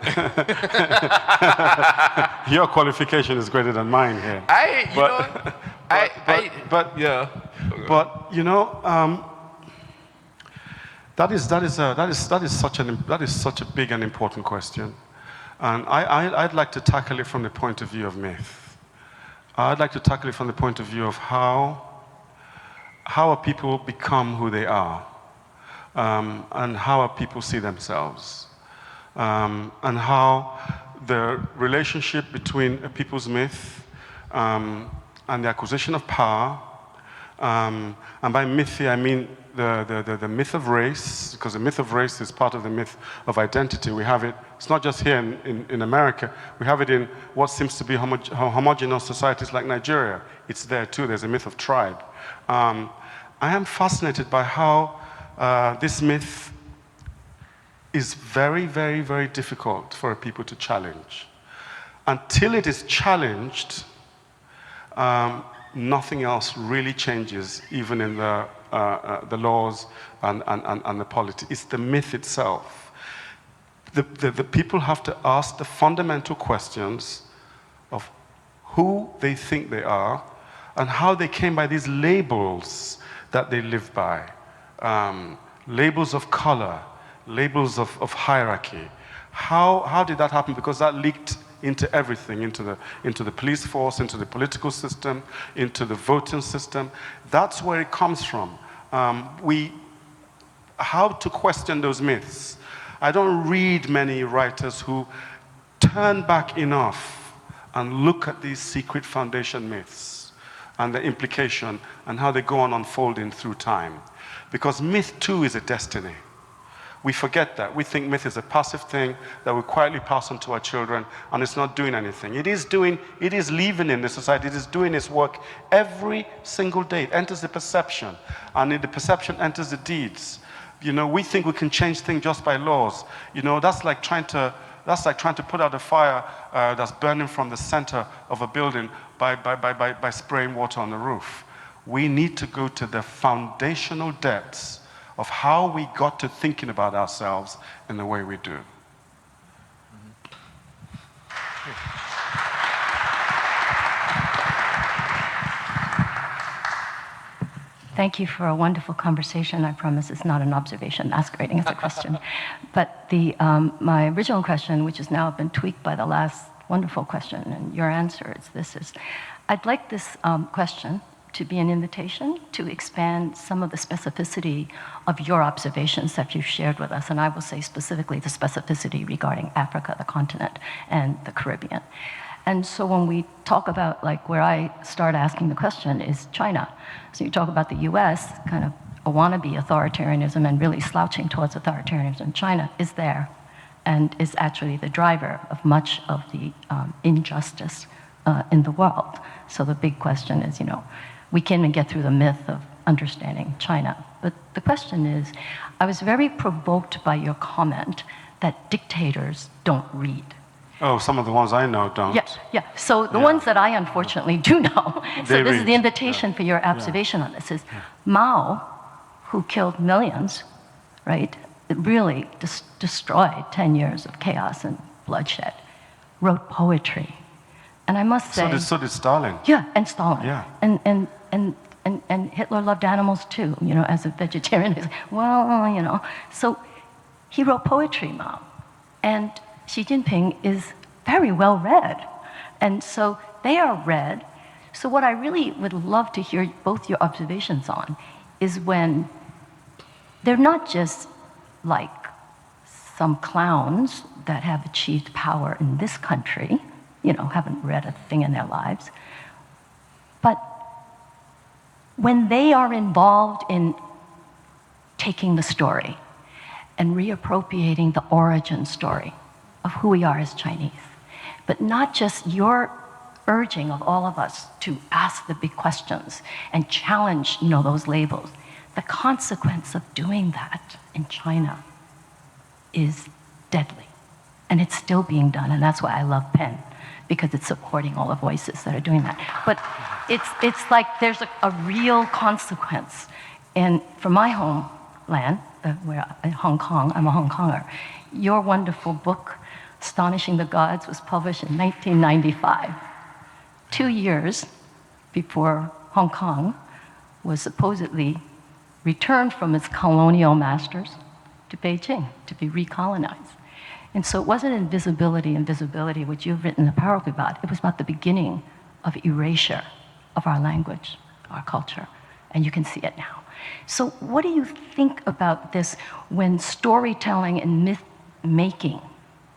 Your qualification is greater than mine here. That is such a big and important question, and I'd like to tackle it from the point of view of myth. I'd like to tackle it from the point of view of how a people become who they are, and how a people see themselves, and how the relationship between a people's myth and the acquisition of power And by myth here, I mean the myth of race, because the myth of race is part of the myth of identity. We have it, it's not just here in America, we have it in what seems to be homogeneous societies like Nigeria. It's there too, there's a myth of tribe. I am fascinated by how this myth is very, very, very difficult for people to challenge. Until it is challenged, nothing else really changes, even in the laws and the politics. It's the myth itself. The people have to ask the fundamental questions of who they think they are and how they came by these labels that they live by. Labels of color, labels of hierarchy. How did that happen? Because that leaked into everything, into the police force, into the political system, into the voting system. That's where it comes from. How to question those myths. I don't read many writers who turn back enough and look at these secret foundation myths and the implication and how they go on unfolding through time. Because myth too is a destiny. We forget that. We think myth is a passive thing that we quietly pass on to our children, and it's not doing anything. It is living in the society. It is doing its work every single day. It enters the perception, and in the perception enters the deeds. We think we can change things just by laws. That's like trying to put out a fire that's burning from the center of a building by spraying water on the roof. We need to go to the foundational depths of how we got to thinking about ourselves in the way we do. Thank you for a wonderful conversation. I promise it's not an observation masquerading as a question. But my original question, which has now been tweaked by the last wonderful question, and your answer is I'd like this question to be an invitation to expand some of the specificity of your observations that you've shared with us. And I will say specifically the specificity regarding Africa, the continent, and the Caribbean. And so when we talk about, like, where I start asking the question is China. So you talk about the US, kind of a wannabe authoritarianism and really slouching towards authoritarianism. China is there and is actually the driver of much of the injustice in the world. So the big question is, we can't even get through the myth of understanding China. But the question is, I was very provoked by your comment that dictators don't read. Oh, some of the ones I know don't. Yeah. So the ones that I unfortunately do know. So this is the invitation for your observation on this is Mao, who killed millions, right? It really destroyed 10 years of chaos and bloodshed, wrote poetry. And I must say... So did Stalin. Yeah, and Stalin. Yeah. And Hitler loved animals too, as a vegetarian. So he wrote poetry, Mao. And Xi Jinping is very well read. And so they are read. So what I really would love to hear both your observations on is when they're not just like some clowns that have achieved power in this country, haven't read a thing in their lives, but when they are involved in taking the story and reappropriating the origin story of who we are as Chinese, but not just your urging of all of us to ask the big questions and challenge, those labels. The consequence of doing that in China is deadly, and it's still being done, and that's why I love PEN, because it's supporting all the voices that are doing that. But it's like there's a real consequence. And for my homeland, Hong Kong, I'm a Hong Konger, your wonderful book, Astonishing the Gods, was published in 1995, 2 years before Hong Kong was supposedly returned from its colonial masters to Beijing to be recolonized. And so it wasn't invisibility, which you've written powerfully about. It was about the beginning of erasure of our language, our culture, and you can see it now. So what do you think about this when storytelling and myth making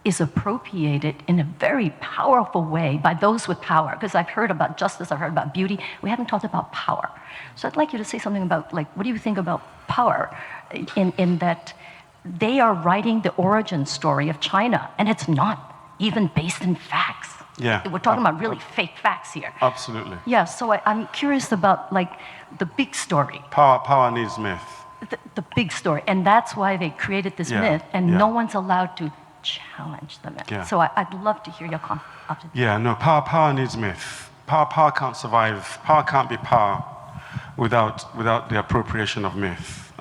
is appropriated in a very powerful way by those with power. Because I've heard about justice, I've heard about beauty. We haven't talked about power. So I'd like you to say something about, like, what do you think about power in that they are writing the origin story of China, and it's not even based in facts. Yeah. We're talking about really fake facts here. Absolutely. Yeah, so I'm curious about, like, the big story. Power needs myth. The big story, and that's why they created this Yeah, myth, and yeah. no one's allowed to challenge the myth. Yeah. So I'd love to hear your comment. Yeah, no, power needs myth. Power can't survive. Power can't be power without the appropriation of myth.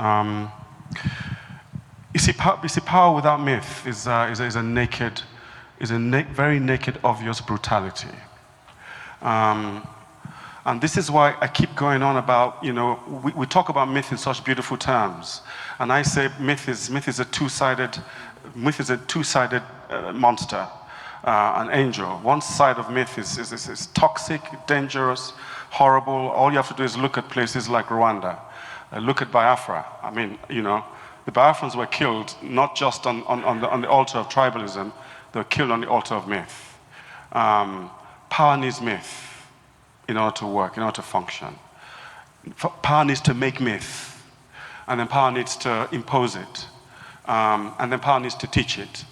You see, power without myth is a naked, very naked, obvious brutality. And this is why I keep going on about, we talk about myth in such beautiful terms. And I say myth is a two-sided monster, an angel. One side of myth is toxic, dangerous, horrible. All you have to do is look at places like Rwanda, look at Biafra. I mean, the Biafrans were killed not just on the altar of tribalism, they were killed on the altar of myth. Power needs myth in order to work, in order to function. Power needs to make myth, and then power needs to impose it, and then power needs to teach it.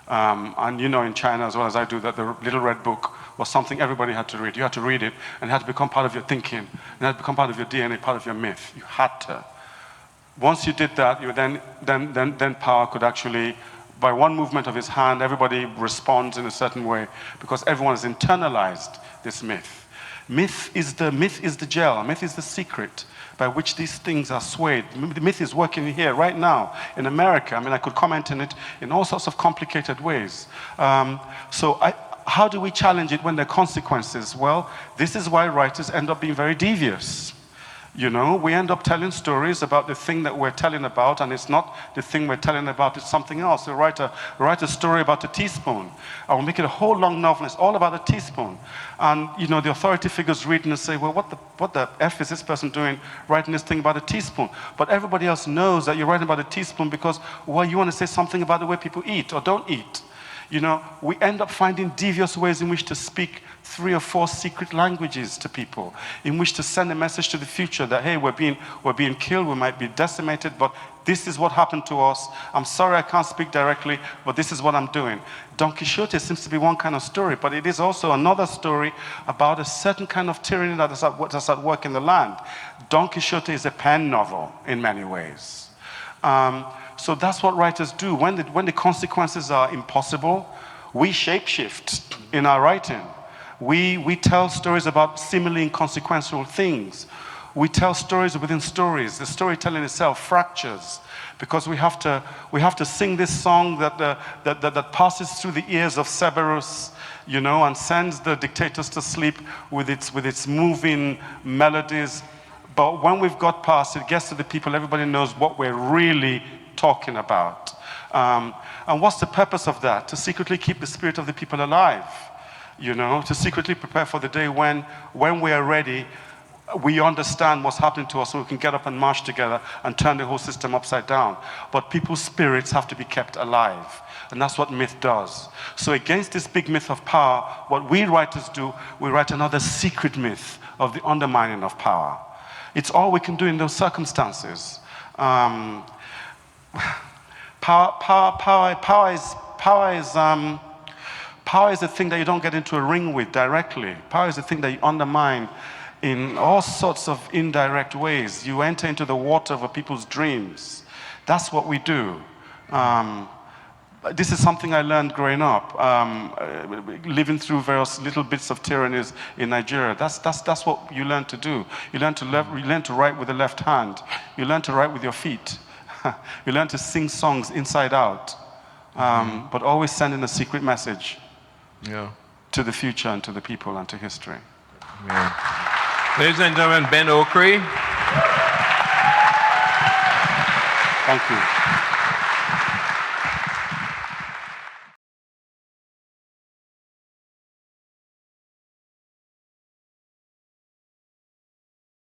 And in China, as well as I do, that the Little Red Book was something everybody had to read. You had to read it, and it had to become part of your thinking, and it had to become part of your DNA, part of your myth. You had to. Once you did that, then power could actually, by one movement of his hand, everybody responds in a certain way, because everyone has internalized this myth. Myth is the gel. Myth is the secret by which these things are swayed. The myth is working here right now in America. I mean, I could comment on it in all sorts of complicated ways. How do we challenge it when there are consequences? Well, this is why writers end up being very devious. We end up telling stories about the thing that we're telling about, and it's not the thing we're telling about, it's something else. We write a story about a teaspoon. I will make it a whole long novel, it's all about a teaspoon. And, the authority figures read and say, well, what the F is this person doing writing this thing about a teaspoon? But everybody else knows that you're writing about a teaspoon because, well, you want to say something about the way people eat or don't eat. We end up finding devious ways in which to speak 3 or 4 secret languages to people, in which to send a message to the future that, hey, we're being killed, we might be decimated, but this is what happened to us. I'm sorry I can't speak directly, but this is what I'm doing. Don Quixote seems to be one kind of story, but it is also another story about a certain kind of tyranny that's at work in the land. Don Quixote is a pen novel in many ways. So that's what writers do. When the consequences are impossible, we shapeshift in our writing. We tell stories about seemingly inconsequential things. We tell stories within stories. The storytelling itself fractures because we have to sing this song that passes through the ears of Cerberus, and sends the dictators to sleep with its moving melodies. But when we've got past it, gets to the people, everybody knows what we're really talking about. And what's the purpose of that? To secretly keep the spirit of the people alive. To secretly prepare for the day when we are ready, we understand what's happening to us, so we can get up and march together and turn the whole system upside down. But people's spirits have to be kept alive, and that's what myth does. So against this big myth of power, what we writers do, we write another secret myth of the undermining of power. It's all we can do in those circumstances. Power is the thing that you don't get into a ring with directly. Power is the thing that you undermine in all sorts of indirect ways. You enter into the water of people's dreams. That's what we do. This is something I learned growing up, living through various little bits of tyrannies in Nigeria. That's what you learn to do. You learn to write with the left hand. You learn to write with your feet. You learn to sing songs inside out, but always sending a secret message. Yeah. To the future and to the people and to history. Yeah. Ladies and gentlemen, Ben Okri. Thank you.